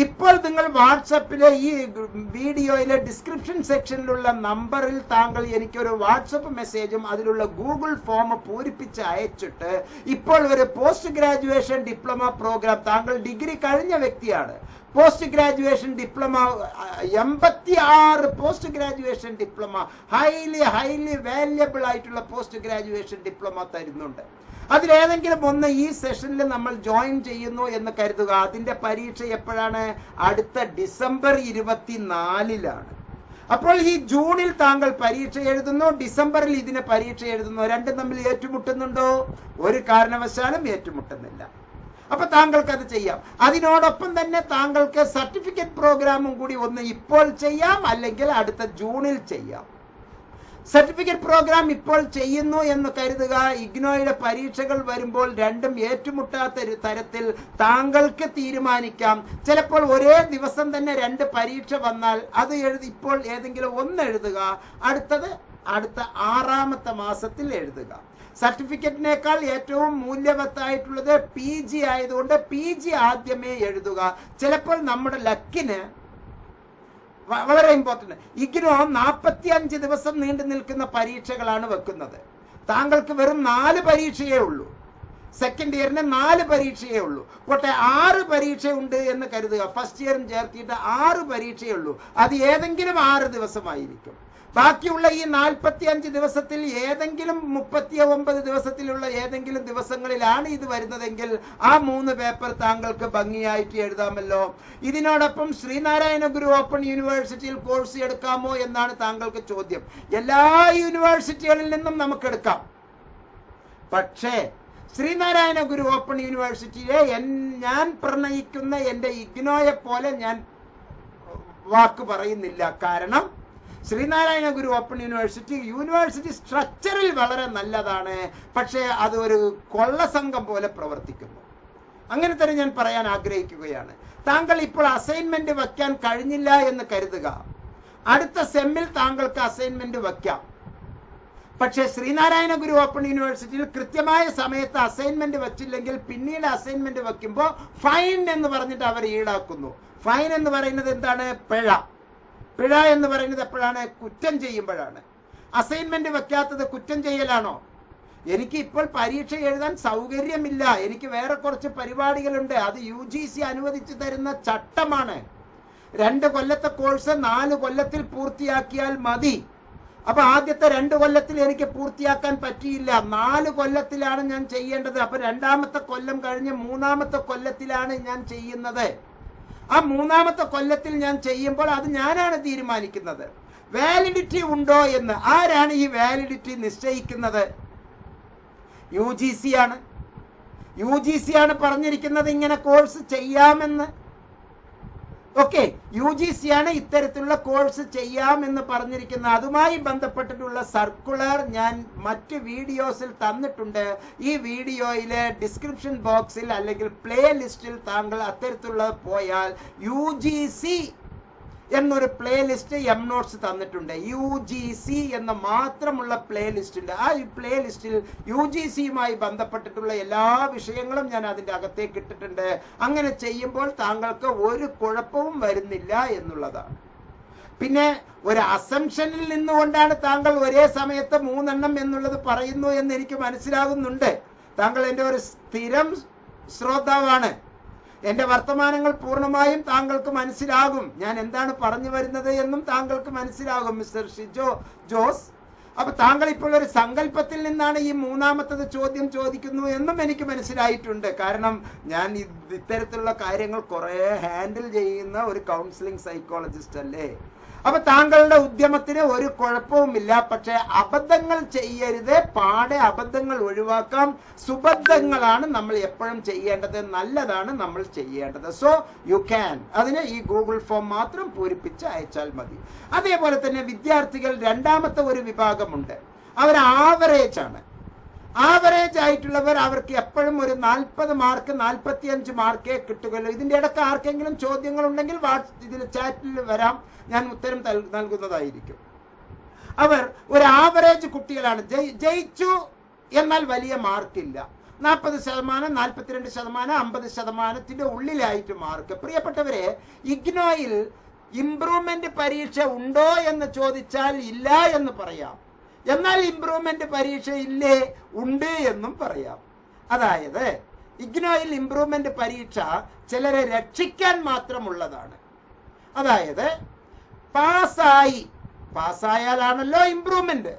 ഇപ്പോൾ നിങ്ങൾ വാട്സപ്പിലെ ഈ വീഡിയോയിലെ ഡിസ്ക്രിപ്ഷൻ സെക്ഷനിലുള്ള നമ്പറിൽ താങ്കൾ എനിക്കൊരു വാട്സപ്പ് മെസ്സേജും അതിലുള്ള ഗൂഗിൾ ഫോം പൂരിപ്പിച്ച് അയച്ചിട്ട് ഇപ്പോൾ ഒരു പോസ്റ്റ് ഗ്രാജുവേഷൻ ഡിപ്ലോമ പ്രോഗ്രാം, താങ്കൾ ഡിഗ്രി കഴിഞ്ഞ വ്യക്തിയാണ്, post graduation diploma 86 post graduation diploma highly valuable ആയിട്ടുള്ള പോസ്റ്റ് ഗ്രാജുവേഷൻ ഡിപ്ലോമ തരുന്നുണ്ട്. അതിലേതെങ്കിലും ഒന്ന് ഈ സെഷനിൽ നമ്മൾ ജോയിൻ ചെയ്യുന്നു എന്ന് കരുതുക. അതിന്റെ പരീക്ഷ എപ്പോഴാണ്? അടുത്ത ഡിസംബർ 24 അപ്പോൾ ഈ ജൂണിൽ താങ്കൾ പരീക്ഷ എഴുതുന്നു, ഡിസംബറിൽ ഇതിന് പരീക്ഷ എഴുതുന്നു. രണ്ടും തമ്മിൽ ഏറ്റുമുട്ടുന്നുണ്ടോ? ഒരു കാരണവശാലും ഏറ്റുമുട്ടുന്നില്ല. അപ്പൊ താങ്കൾക്ക് അത് ചെയ്യാം. അതിനോടൊപ്പം തന്നെ താങ്കൾക്ക് സർട്ടിഫിക്കറ്റ് പ്രോഗ്രാമും കൂടി ഒന്ന് ഇപ്പോൾ ചെയ്യാം, അല്ലെങ്കിൽ അടുത്ത ജൂണിൽ ചെയ്യാം. സർട്ടിഫിക്കറ്റ് പ്രോഗ്രാം ഇപ്പോൾ ചെയ്യുന്നു എന്ന് കരുതുക. ഇഗ്നോയുടെ പരീക്ഷകൾ വരുമ്പോൾ രണ്ടും ഏറ്റുമുട്ടാത്ത തരത്തിൽ താങ്കൾക്ക് തീരുമാനിക്കാം. ചിലപ്പോൾ ഒരേ ദിവസം തന്നെ 2 പരീക്ഷ വന്നാൽ അത് ഇപ്പോൾ ഏതെങ്കിലും ഒന്ന് എഴുതുക, അടുത്തത് അടുത്ത 6ാമത്തെ മാസത്തിൽ എഴുതുക. സർട്ടിഫിക്കറ്റിനേക്കാൾ ഏറ്റവും മൂല്യവത്തായിട്ടുള്ളത് PG ആയതുകൊണ്ട് PG ആദ്യമേ എഴുതുക. ചിലപ്പോൾ നമ്മുടെ ലക്കിന് വളരെ ഇമ്പോർട്ടന്റ്. ഇഗ്നോ 45 ദിവസം നീണ്ടു നിൽക്കുന്ന പരീക്ഷകളാണ് വെക്കുന്നത്. താങ്കൾക്ക് വെറും 4 പരീക്ഷയേ ഉള്ളൂ. സെക്കൻഡ് ഇയറിന് 4 പരീക്ഷയേ ഉള്ളൂ. പോട്ടെ 6 പരീക്ഷ ഉണ്ട് എന്ന് കരുതുക. ഫസ്റ്റ് ഇയറും ചേർത്തിട്ട് 6 പരീക്ഷയേ ഉള്ളൂ. അത് ഏതെങ്കിലും 6 ദിവസമായിരിക്കും. ബാക്കിയുള്ള ഈ 45 ദിവസത്തിൽ ഏതെങ്കിലും 39 ദിവസത്തിലുള്ള ഏതെങ്കിലും ദിവസങ്ങളിലാണ് ഇത് വരുന്നതെങ്കിൽ ആ 3 പേപ്പർ താങ്കൾക്ക് ഭംഗിയായിട്ട് എഴുതാമല്ലോ. ഇതിനോടൊപ്പം ശ്രീനാരായണ ഗുരു ഓപ്പൺ യൂണിവേഴ്സിറ്റിയിൽ കോഴ്സ് എടുക്കാമോ എന്നാണ് താങ്കൾക്ക് ചോദ്യം. എല്ലാ യൂണിവേഴ്സിറ്റികളിൽ നിന്നും നമുക്ക് എടുക്കാം. പക്ഷേ ശ്രീനാരായണ ഗുരു ഓപ്പൺ യൂണിവേഴ്സിറ്റിയെ ഞാൻ പ്രണയിക്കുന്ന എൻ്റെ ഇഗ്നോയെ പോലെ ഞാൻ വാക്ക് പറയുന്നില്ല. കാരണം ശ്രീനാരായണ ഗുരു ഓപ്പൺ യൂണിവേഴ്സിറ്റി സ്ട്രക്ചറിൽ വളരെ നല്ലതാണ്. പക്ഷേ അത് ഒരു കൊള്ളസംഘം പോലെ പ്രവർത്തിക്കുന്നു. അങ്ങനെ തന്നെ ഞാൻ പറയാൻ ആഗ്രഹിക്കുകയാണ്. താങ്കൾ ഇപ്പോൾ അസൈൻമെന്റ് വയ്ക്കാൻ കഴിഞ്ഞില്ല എന്ന് കരുതുക. അടുത്ത സെമ്മിൽ താങ്കൾക്ക് അസൈൻമെന്റ് വയ്ക്കാം. പക്ഷേ ശ്രീനാരായണ ഗുരു ഓപ്പൺ യൂണിവേഴ്സിറ്റിയിൽ കൃത്യമായ സമയത്ത് അസൈൻമെന്റ് വച്ചില്ലെങ്കിൽ പിന്നീട് അസൈൻമെന്റ് വയ്ക്കുമ്പോൾ ഫൈൻ എന്ന് പറഞ്ഞിട്ട് അവർ ഈടാക്കുന്നു. ഫൈൻ എന്ന് പറയുന്നത് എന്താണ്? പിഴ എന്ന് പറയുന്നത് എപ്പോഴാണ്? കുറ്റം ചെയ്യുമ്പോഴാണ്. അസൈൻമെന്റ് വെക്കാത്തത് കുറ്റം ചെയ്യലാണോ? എനിക്ക് ഇപ്പോൾ പരീക്ഷ എഴുതാൻ സൗകര്യമില്ല, എനിക്ക് വേറെ കുറച്ച് പരിപാടികളുണ്ട്, അത് UGC അനുവദിച്ചു തരുന്ന ചട്ടമാണ്. 2 കൊല്ലത്തെ കോഴ്സ് 4 കൊല്ലത്തിൽ പൂർത്തിയാക്കിയാൽ മതി. അപ്പൊ ആദ്യത്തെ 2 കൊല്ലത്തിൽ എനിക്ക് പൂർത്തിയാക്കാൻ പറ്റിയില്ല, 4 കൊല്ലത്തിലാണ് ഞാൻ ചെയ്യേണ്ടത്. അപ്പൊ 2ാമത്തെ കൊല്ലം കഴിഞ്ഞ് 3ാമത്തെ കൊല്ലത്തിലാണ് ഞാൻ ചെയ്യുന്നത്. ആ 3ാമത്തെ കൊല്ലത്തിൽ ഞാൻ ചെയ്യുമ്പോൾ അത് ഞാനാണ് തീരുമാനിക്കുന്നത്. വാലിഡിറ്റി ഉണ്ടോ എന്ന് ആരാണ് ഈ വാലിഡിറ്റി നിശ്ചയിക്കുന്നത്? UGC ആണ്. UGC ആണ് പറഞ്ഞിരിക്കുന്നത് ഇങ്ങനെ കോഴ്സ് ചെയ്യാമെന്ന്. ഓക്കെ, UGC ആണ് ഇത്തരത്തിലുള്ള കോഴ്സ് ചെയ്യാമെന്ന് പറഞ്ഞിരിക്കുന്നത്. അതുമായി ബന്ധപ്പെട്ടിട്ടുള്ള സർക്കുലർ ഞാൻ മറ്റ് വീഡിയോസിൽ തന്നിട്ടുണ്ട്. ഈ വീഡിയോയിലെ ഡിസ്ക്രിപ്ഷൻ ബോക്സിൽ അല്ലെങ്കിൽ പ്ലേ ലിസ്റ്റിൽ താങ്കൾ അത്തരത്തിലുള്ള പോയാൽ UGC എന്നൊരു പ്ലേ ലിസ്റ്റ് നോട്ട്സ് തന്നിട്ടുണ്ട്. UGC എന്ന മാത്രമുള്ള പ്ലേ ലിസ്റ്റ് ഉണ്ട്. ആ പ്ലേ ലിസ്റ്റിൽ UGCയുമായി ബന്ധപ്പെട്ടിട്ടുള്ള എല്ലാ വിഷയങ്ങളും ഞാൻ അതിൻ്റെ അകത്തേക്ക് ഇട്ടിട്ടുണ്ട്. അങ്ങനെ ചെയ്യുമ്പോൾ താങ്കൾക്ക് ഒരു കുഴപ്പവും വരുന്നില്ല എന്നുള്ളതാണ്. പിന്നെ ഒരു അസംഷനിൽ നിന്നുകൊണ്ടാണ് താങ്കൾ ഒരേ സമയത്ത് 3 എണ്ണം എന്നുള്ളത് പറയുന്നു എന്ന് എനിക്ക് മനസ്സിലാകുന്നുണ്ട്. താങ്കൾ എൻ്റെ ഒരു സ്ഥിരം ശ്രോതാവാണ്. എൻ്റെ വർത്തമാനങ്ങൾ പൂർണ്ണമായും താങ്കൾക്ക് മനസ്സിലാകും. ഞാൻ എന്താണ് പറഞ്ഞു വരുന്നത് എന്നും താങ്കൾക്ക് മനസ്സിലാകും മിസ്റ്റർ ഷിജോ ജോസ്. അപ്പൊ താങ്കൾ ഇപ്പോൾ ഒരു സങ്കല്പത്തിൽ നിന്നാണ് ഈ 3ാമത്തത് ചോദ്യം ചോദിക്കുന്നു എന്നും എനിക്ക് മനസ്സിലായിട്ടുണ്ട്. കാരണം ഞാൻ ഇത്തരത്തിലുള്ള കാര്യങ്ങൾ കുറെ ഹാൻഡിൽ ചെയ്യുന്ന ഒരു കൗൺസിലിംഗ് സൈക്കോളജിസ്റ്റ് അല്ലേ. അപ്പൊ താങ്കളുടെ ഉദ്യമത്തിന് ഒരു കുഴപ്പവുമില്ല. പക്ഷെ അബദ്ധങ്ങൾ ചെയ്യരുത്, പാടെ അബദ്ധങ്ങൾ ഒഴിവാക്കാം. സുബദ്ധങ്ങളാണ് നമ്മൾ എപ്പോഴും ചെയ്യേണ്ടത്, നല്ലതാണ് നമ്മൾ ചെയ്യേണ്ടത്. സോ യു ക്യാൻ അതിന് ഈ ഗൂഗിൾ ഫോം മാത്രം പൂരിപ്പിച്ച് അയച്ചാൽ മതി. അതേപോലെ തന്നെ വിദ്യാർത്ഥികൾ 2ാമത്തെ ഒരു വിഭാഗമുണ്ട്. അവർ ആവറേജ് ആണ്. ആവറേജ് ആയിട്ടുള്ളവർ, അവർക്ക് എപ്പോഴും ഒരു 40 മാർക്ക് 45 മാർക്കേ കിട്ടുകയുള്ളൂ. ഇതിന്റെ ഇടയ്ക്ക് ആർക്കെങ്കിലും ചോദ്യങ്ങൾ ഉണ്ടെങ്കിൽ ഇതിൽ ചാറ്റിൽ വരാം, ഞാൻ ഉത്തരം നൽകുന്നതായിരിക്കും. അവർ ഒരു ആവറേജ് കുട്ടികളാണ്. ജയിച്ചു എന്നാൽ വലിയ മാർക്കില്ല. 40%, 42%, 50%ത്തിന്റെ ഉള്ളിലായിട്ട് മാർക്ക്. പ്രിയപ്പെട്ടവരെ, ഇഗ്നോയിൽ ഇംപ്രൂവ്മെന്റ് പരീക്ഷ ഉണ്ടോ എന്ന് ചോദിച്ചാൽ ഇല്ല എന്ന് പറയാം. എന്നാൽ ഇംപ്രൂവ്മെന്റ് പരീക്ഷ ഇല്ലേ? ഉണ്ട് എന്നും പറയാം. അതായത് ഇഗ്നോയിൽ ഇംപ്രൂവ്മെന്റ് പരീക്ഷ ചിലരെ രക്ഷിക്കാൻ മാത്രമുള്ളതാണ്. അതായത് പാസ്സായാലാണല്ലോ ഇംപ്രൂവ്മെന്റ്.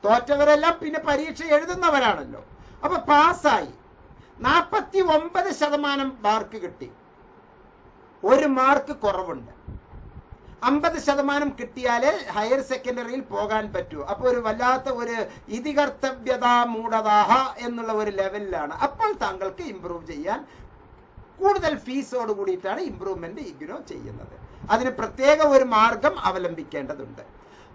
തോറ്റവരെല്ലാം പിന്നെ പരീക്ഷ എഴുതുന്നവരാണല്ലോ. അപ്പൊ പാസ്സായി 49% മാർക്ക് കിട്ടി, 1 മാർക്ക് കുറവുണ്ട്. 50% കിട്ടിയാലേ ഹയർ സെക്കൻഡറിയിൽ പോകാൻ പറ്റൂ. അപ്പൊ ഒരു വല്ലാത്ത ഒരു ഇതികർത്തവ്യത മൂഢതാഹ എന്നുള്ള ഒരു ലെവലിലാണ്. അപ്പോൾ താങ്കൾക്ക് ഇംപ്രൂവ് ചെയ്യാൻ കൂടുതൽ ഫീസോട് കൂടിയിട്ടാണ് ഇംപ്രൂവ്മെന്റ് ഇഗ്നോ ചെയ്യുന്നത്. അതിന് പ്രത്യേക ഒരു മാർഗം അവലംബിക്കേണ്ടതുണ്ട്.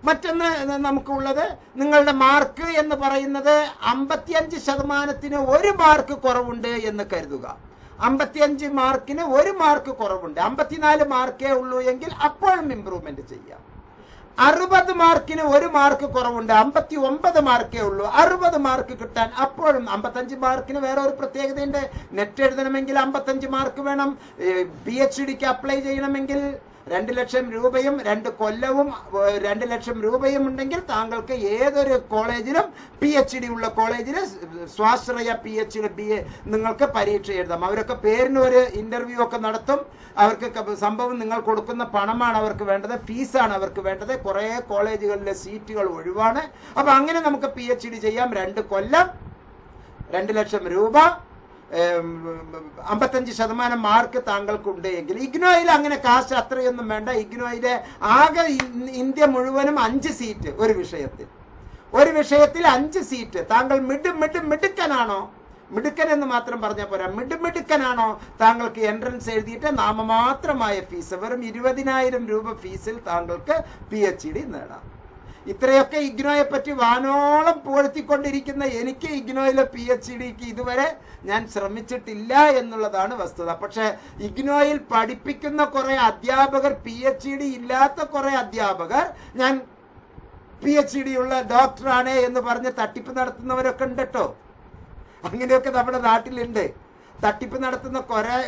മറ്റൊന്ന് നമുക്കുള്ളത്, നിങ്ങളുടെ മാർക്ക് എന്ന് പറയുന്നത് 55%-ന് 1 മാർക്ക് കുറവുണ്ട് എന്ന് കരുതുക. 55 മാർക്കിന് 1 മാർക്ക് കുറവുണ്ട്, 54 മാർക്കേ ഉള്ളൂ എങ്കിൽ അപ്പോഴും ഇംപ്രൂവ്മെന്റ് ചെയ്യാം. 60 മാർക്കിന് 1 മാർക്ക് കുറവുണ്ട്, 59 മാർക്കേ ഉള്ളൂ. 60 മാർക്ക് കിട്ടാൻ അപ്പോഴും 55 മാർക്കിന് വേറെ ഒരു പ്രത്യേകതയുണ്ട്. നെറ്റ് എഴുതണമെങ്കിൽ 55 മാർക്ക് വേണം. PhDക്ക് അപ്ലൈ ചെയ്യണമെങ്കിൽ 2 ലക്ഷം രൂപയും 2 കൊല്ലവും 2 ലക്ഷം രൂപയും ഉണ്ടെങ്കിൽ താങ്കൾക്ക് ഏതൊരു കോളേജിലും PhD ഉള്ള കോളേജിൽ സ്വാശ്രയ PhD BA നിങ്ങൾക്ക് പരീക്ഷ എഴുതാം. അവരൊക്കെ പേരിന് ഒരു ഇന്റർവ്യൂ ഒക്കെ നടത്തും. അവർക്ക് സംഭവം നിങ്ങൾ കൊടുക്കുന്ന പണമാണ് അവർക്ക് വേണ്ടത്, ഫീസാണ് അവർക്ക് വേണ്ടത്. കുറേ കോളേജുകളിലെ സീറ്റുകൾ ഒഴിവാണ്. അപ്പൊ അങ്ങനെ നമുക്ക് PhD ചെയ്യാം. 2 കൊല്ലം 2 ലക്ഷം രൂപ 55% മാർക്ക് താങ്കൾക്കുണ്ട് എങ്കിൽ. ഇഗ്നോയിൽ അങ്ങനെ കാശ് അത്രയൊന്നും വേണ്ട. ഇഗ്നോയിലെ ആകെ ഇന്ത്യ മുഴുവനും 5 സീറ്റ് ഒരു വിഷയത്തിൽ 5 സീറ്റ്. താങ്കൾ മിടുക്കനാണോ, മിടുക്കൻ എന്ന് മാത്രം പറഞ്ഞാൽ പോരാ, മിടുക്കനാണോ, താങ്കൾക്ക് എൻട്രൻസ് എഴുതിയിട്ട് നാമമാത്രമായ ഫീസ് വെറും 20,000 രൂപ ഫീസിൽ താങ്കൾക്ക് PhD നേടാം. ഇത്രയൊക്കെ ഇഗ്നോയെ പറ്റി വാനോളം പുകഴ്ത്തിക്കൊണ്ടിരിക്കുന്ന എനിക്ക് ഇഗ്നോയിലെ PhDക്ക് ഇതുവരെ ഞാൻ ശ്രമിച്ചിട്ടില്ല എന്നുള്ളതാണ് വസ്തുത. പക്ഷെ ഇഗ്നോയിൽ പഠിപ്പിക്കുന്ന കുറെ അധ്യാപകർ, PhD ഇല്ലാത്ത കുറെ അധ്യാപകർ ഞാൻ PhD ഉള്ള ഡോക്ടറാണ് എന്ന് പറഞ്ഞ് തട്ടിപ്പ് നടത്തുന്നവരൊക്കെ ഉണ്ട് കേട്ടോ. അങ്ങനെയൊക്കെ നമ്മുടെ നാട്ടിലുണ്ട്. തട്ടിപ്പ് നടത്തുന്ന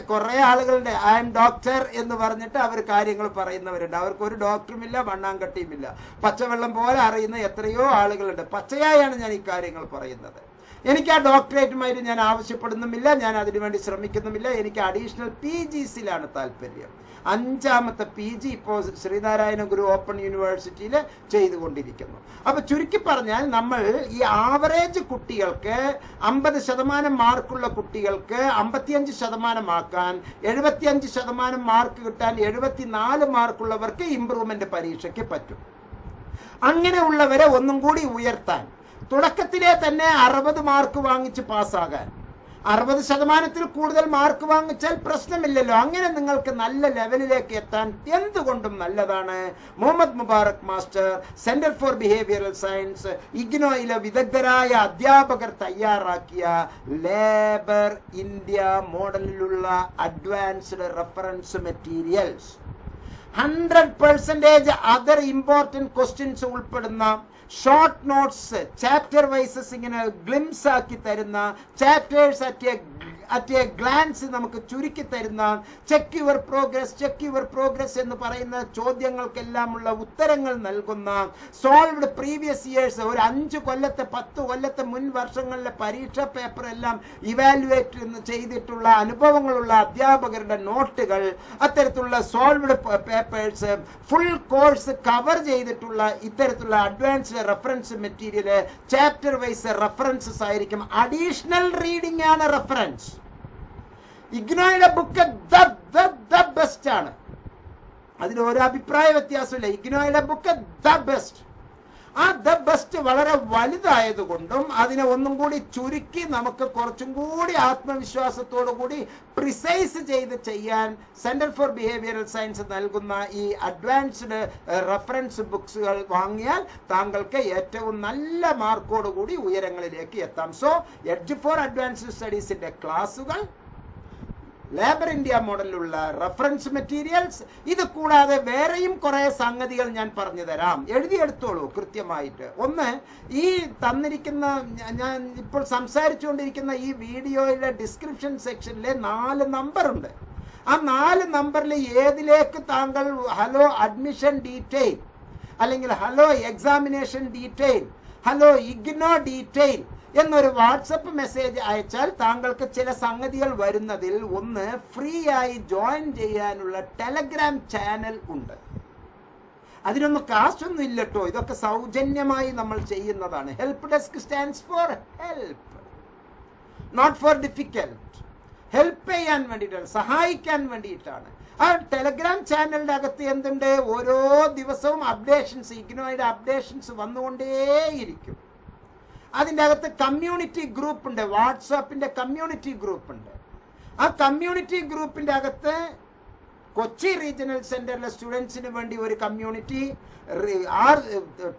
കുറെ ആളുകളുണ്ട്. ഐ എം ഡോക്ടർ എന്ന് പറഞ്ഞിട്ട് അവർ കാര്യങ്ങൾ പറയുന്നവരുണ്ട്. അവർക്ക് ഒരു ഡോക്ടറുമില്ല, മണ്ണാങ്കട്ടിയുമില്ല. പച്ചവെള്ളം പോലെ അറിയുന്ന എത്രയോ ആളുകളുണ്ട്. പച്ചയായാണ് ഞാൻ ഈ കാര്യങ്ങൾ പറയുന്നത്. എനിക്ക് ആ ഡോക്ടറേറ്റുമായിട്ട് ഞാൻ ആവശ്യപ്പെടുന്നുമില്ല, ഞാൻ അതിനുവേണ്ടി ശ്രമിക്കുന്നുമില്ല. എനിക്ക് അഡീഷണൽ PGസിലാണ് താല്പര്യം. 5ാമത്തെ PG ഇപ്പോൾ ശ്രീനാരായണ ഗുരു ഓപ്പൺ യൂണിവേഴ്സിറ്റിയിൽ ചെയ്തുകൊണ്ടിരിക്കുന്നു. അപ്പൊ ചുരുക്കി പറഞ്ഞാൽ നമ്മൾ ഈ ആവറേജ് കുട്ടികൾക്ക് 50% മാർക്കുള്ള കുട്ടികൾക്ക് 55% ആക്കാൻ, 75% മാർക്ക് കിട്ടാൻ 74 മാർക്കുള്ളവർക്ക് ഇംപ്രൂവ്മെന്റ് പരീക്ഷയ്ക്ക് പറ്റും. അങ്ങനെയുള്ളവരെ ഒന്നും കൂടി ഉയർത്താൻ, തുടക്കത്തിലെ തന്നെ 60 മാർക്ക് വാങ്ങിച്ച് പാസ്സാകാൻ, 60%-ൽ കൂടുതൽ മാർക്ക് വാങ്ങിച്ചാൽ പ്രശ്നമില്ലല്ലോ. അങ്ങനെ നിങ്ങൾക്ക് നല്ല ലെവലിലേക്ക് എത്താൻ എന്തുകൊണ്ടും നല്ലതാണ് Muhammad Mubarak master centre for behavioural science ഇഗ്നോയിലെ വിദഗ്ധരായ അധ്യാപകർ തയ്യാറാക്കിയ ലേബർ ഇന്ത്യ മോഡലിലുള്ള advanced reference materials. 100% other important questions ഉൾപ്പെടുന്ന ഷോർട്ട് നോട്ട്സ്, ചാപ്റ്റർ വൈസസ് ഇങ്ങനെ ഗ്ലിംസ് ആക്കി തരുന്ന, ചാപ്റ്റേഴ്സ് അറ്റ് എ ഗ്ലാൻസ് നമുക്ക് ചുരുക്കി തരുന്ന, ചെക്ക് യുവർ പ്രോഗ്രസ് എന്ന് പറയുന്ന ചോദ്യങ്ങൾക്കെല്ലാമുള്ള ഉത്തരങ്ങൾ നൽകുന്ന, സോൾവ്ഡ് പ്രീവിയസ് ഇയേഴ്സ്, ഒരു 5 കൊല്ലത്തെ 10 കൊല്ലത്തെ മുൻ വർഷങ്ങളിലെ പരീക്ഷാ പേപ്പർ എല്ലാം ഇവാലുവേറ്റ് ചെയ്തിട്ടുള്ള അനുഭവങ്ങളുള്ള അധ്യാപകരുടെ നോട്ടുകൾ, അത്തരത്തിലുള്ള solved papers, full course cover ചെയ്തിട്ടുള്ള ഇത്തരത്തിലുള്ള advanced reference material, chapter wise references ആയിരിക്കും. അഡീഷണൽ റീഡിംഗ് ആണ് റെഫറൻസ്. ഇഗ്നോയുടെ ബുക്ക് ദ ബെസ്റ്റ് ആണ്. അതിന് ഒരു അഭിപ്രായ വ്യത്യാസമില്ല. ഇഗ്നോയുടെ ബുക്ക് ദ ബെസ്റ്റ്. ആ ദ ബെസ്റ്റ് വളരെ വലുതായതുകൊണ്ടും അതിനെ ഒന്നും കൂടി ചുരുക്കി നമുക്ക് കുറച്ചും കൂടി ആത്മവിശ്വാസത്തോടു കൂടി പ്രിസൈസ് ചെയ്ത് ചെയ്യാൻ സെന്റർ ഫോർ ബിഹേവിയറൽ സയൻസ് നൽകുന്ന ഈ അഡ്വാൻസ്ഡ് റെഫറൻസ് ബുക്സുകൾ വാങ്ങിയാൽ താങ്കൾക്ക് ഏറ്റവും നല്ല മാർക്കോടുകൂടി ഉയരങ്ങളിലേക്ക് എത്താം. സോ എഡ്ജ് ഫോർ അഡ്വാൻസ്ഡ് സ്റ്റഡീസിന്റെ ക്ലാസുകൾ, ലേബർ ഇന്ത്യ മോഡലിലുള്ള റെഫറൻസ് മെറ്റീരിയൽസ്, ഇത് കൂടാതെ വേറെയും കുറെ സംഗതികൾ ഞാൻ പറഞ്ഞു തരാം. എഴുതിയെടുത്തോളൂ കൃത്യമായിട്ട്. ഒന്ന്, ഈ തന്നിരിക്കുന്ന ഞാൻ ഇപ്പോൾ സംസാരിച്ചുകൊണ്ടിരിക്കുന്ന ഈ വീഡിയോയുടെ ഡിസ്ക്രിപ്ഷൻ സെക്ഷനിലെ 4 നമ്പറുണ്ട്. ആ 4 നമ്പറിൽ ഏതിലേക്ക് താങ്കൾ ഹലോ അഡ്മിഷൻ ഡീറ്റെയിൽ, അല്ലെങ്കിൽ hello examination detail, hello IGNOU detail എന്നൊരു വാട്സപ്പ് മെസ്സേജ് അയച്ചാൽ താങ്കൾക്ക് ചില സംഗതികൾ വരുന്നതിൽ ഒന്ന്, ഫ്രീ ആയി ജോയിൻ ചെയ്യാനുള്ള ടെലഗ്രാം ചാനൽ ഉണ്ട്. അതിനൊന്നും കാശൊന്നും ഇല്ല കേട്ടോ. ഇതൊക്കെ സൗജന്യമായി നമ്മൾ ചെയ്യുന്നതാണ്. Help desk stands for help, not for difficult. Help ചെയ്യാൻ വേണ്ടിയിട്ടാണ്, സഹായിക്കാൻ വേണ്ടിയിട്ടാണ്. ആ ടെലഗ്രാം ചാനലിന്റെ അകത്ത് എന്തുണ്ട്? ഓരോ ദിവസവും അപ്ഡേഷൻസ്, ഇഗ്നോയുടെ അപ്ഡേഷൻസ് വന്നുകൊണ്ടേയിരിക്കും. അതിൻ്റെ അകത്ത് കമ്മ്യൂണിറ്റി ഗ്രൂപ്പ് ഉണ്ട്, വാട്സാപ്പിന്റെ കമ്മ്യൂണിറ്റി ഗ്രൂപ്പ് ഉണ്ട്. ആ കമ്മ്യൂണിറ്റി ഗ്രൂപ്പിന്റെ അകത്ത് കൊച്ചി റീജിയണൽ സെന്ററിലെ സ്റ്റുഡൻസിന് വേണ്ടി ഒരു കമ്മ്യൂണിറ്റി,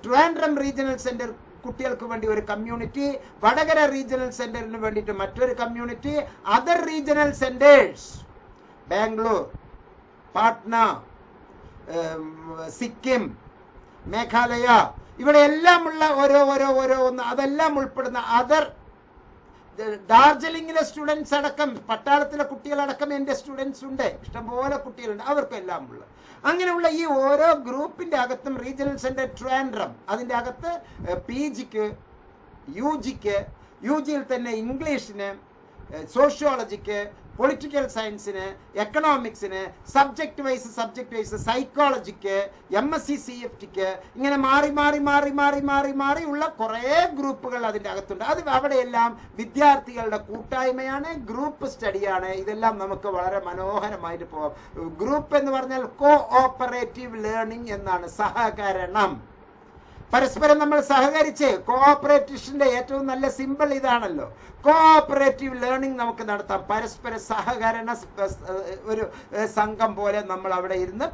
ട്രിവാൻഡ്രം റീജിയണൽ സെന്റർ കുട്ടികൾക്ക് വേണ്ടി ഒരു കമ്മ്യൂണിറ്റി, വടകര റീജിയണൽ സെന്ററിന് വേണ്ടിയിട്ട് മറ്റൊരു community, other regional centres Bangalore, Patna, Sikkim, Meghalaya, ഇവിടെ എല്ലാം ഉള്ള ഓരോ ഒന്ന്, അതെല്ലാം ഉൾപ്പെടുന്ന അതർ ഡാർജിലിംഗിലെ സ്റ്റുഡൻസ് അടക്കം, പട്ടാളത്തിലെ കുട്ടികളടക്കം എൻ്റെ സ്റ്റുഡൻസ് ഉണ്ട്, ഇഷ്ടംപോലെ കുട്ടികളുണ്ട്, അവർക്കെല്ലാം ഉള്ള അങ്ങനെയുള്ള ഈ ഓരോ ഗ്രൂപ്പിന്റെ അകത്തും റീജിയണൽ സെന്റർ ട്രിവാൻഡ്രം, അതിൻ്റെ അകത്ത് PGക്ക്, UGക്ക്, UGയിൽ തന്നെ ഇംഗ്ലീഷിന്, സോഷ്യോളജിക്ക്, പൊളിറ്റിക്കൽ സയൻസിന്, എക്കണോമിക്സിന്, സബ്ജക്ട് വൈസ് സൈക്കോളജിക്ക്, MSc CFTക്ക്, ഇങ്ങനെ മാറി ഉള്ള കുറേ ഗ്രൂപ്പുകൾ അതിൻ്റെ അകത്തുണ്ട്. അത് അവിടെയെല്ലാം വിദ്യാർത്ഥികളുടെ കൂട്ടായ്മയാണ്, ഗ്രൂപ്പ് സ്റ്റഡിയാണ്. ഇതെല്ലാം നമുക്ക് വളരെ മനോഹരമായിട്ട് പോകാം. ഗ്രൂപ്പ് എന്ന് പറഞ്ഞാൽ കോഓപ്പറേറ്റീവ് ലേണിംഗ് എന്നാണ്, സഹകരണം. പരസ്പരം നമ്മൾ സഹകരിച്ച്, കോഓപ്പറേറ്റീഷന്റെ ഏറ്റവും നല്ല സിമ്പിൾ ഇതാണല്ലോ. കോഓപ്പറേറ്റീവ് ലേണിംഗ് നമുക്ക് നടത്താം. പരസ്പര സഹകരണ ഒരു സംഘം പോലെ നമ്മൾ അവിടെ ഇരുന്ന്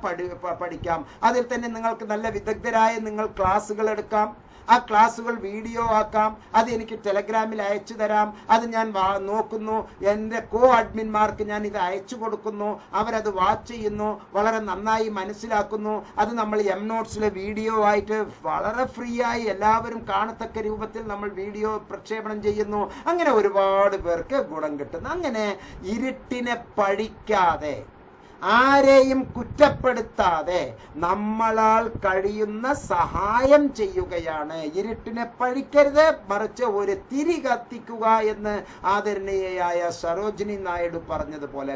പഠിക്കാം. അതിൽ തന്നെ നിങ്ങൾക്ക് നല്ല വിദഗ്ധരായ നിങ്ങൾ ക്ലാസ്സുകൾ എടുക്കാം. ആ ക്ലാസ്സുകൾ വീഡിയോ ആക്കാം. അത് എനിക്ക് ടെലഗ്രാമിൽ അയച്ചു തരാം. അത് ഞാൻ നോക്കുന്നു, എൻ്റെ അഡ്മിന്മാർക്ക് ഞാൻ ഇത് അയച്ചു കൊടുക്കുന്നു, അവരത് വാച്ച് ചെയ്യുന്നു, വളരെ നന്നായി മനസ്സിലാക്കുന്നു. അത് നമ്മൾ നോട്ട്സിലെ വീഡിയോ ആയിട്ട് വളരെ ഫ്രീ ആയി എല്ലാവരും കാണത്തക്ക രൂപത്തിൽ നമ്മൾ വീഡിയോ പ്രക്ഷേപണം ചെയ്യുന്നു. അങ്ങനെ ഒരുപാട് പേർക്ക് ഗുണം കിട്ടുന്നു. അങ്ങനെ ഇരുട്ടിനെ പഴിക്കാതെ, ആരെയും കുറ്റപ്പെടുത്താതെ നമ്മളാൽ കഴിയുന്ന സഹായം ചെയ്യുകയാണ്. ഇരുട്ടിനെ പഴിക്കരുത്, മറിച്ച് ഒരു തിരി കത്തിക്കുക എന്ന് ആദരണീയയായ സരോജിനി നായിഡു പറഞ്ഞതുപോലെ,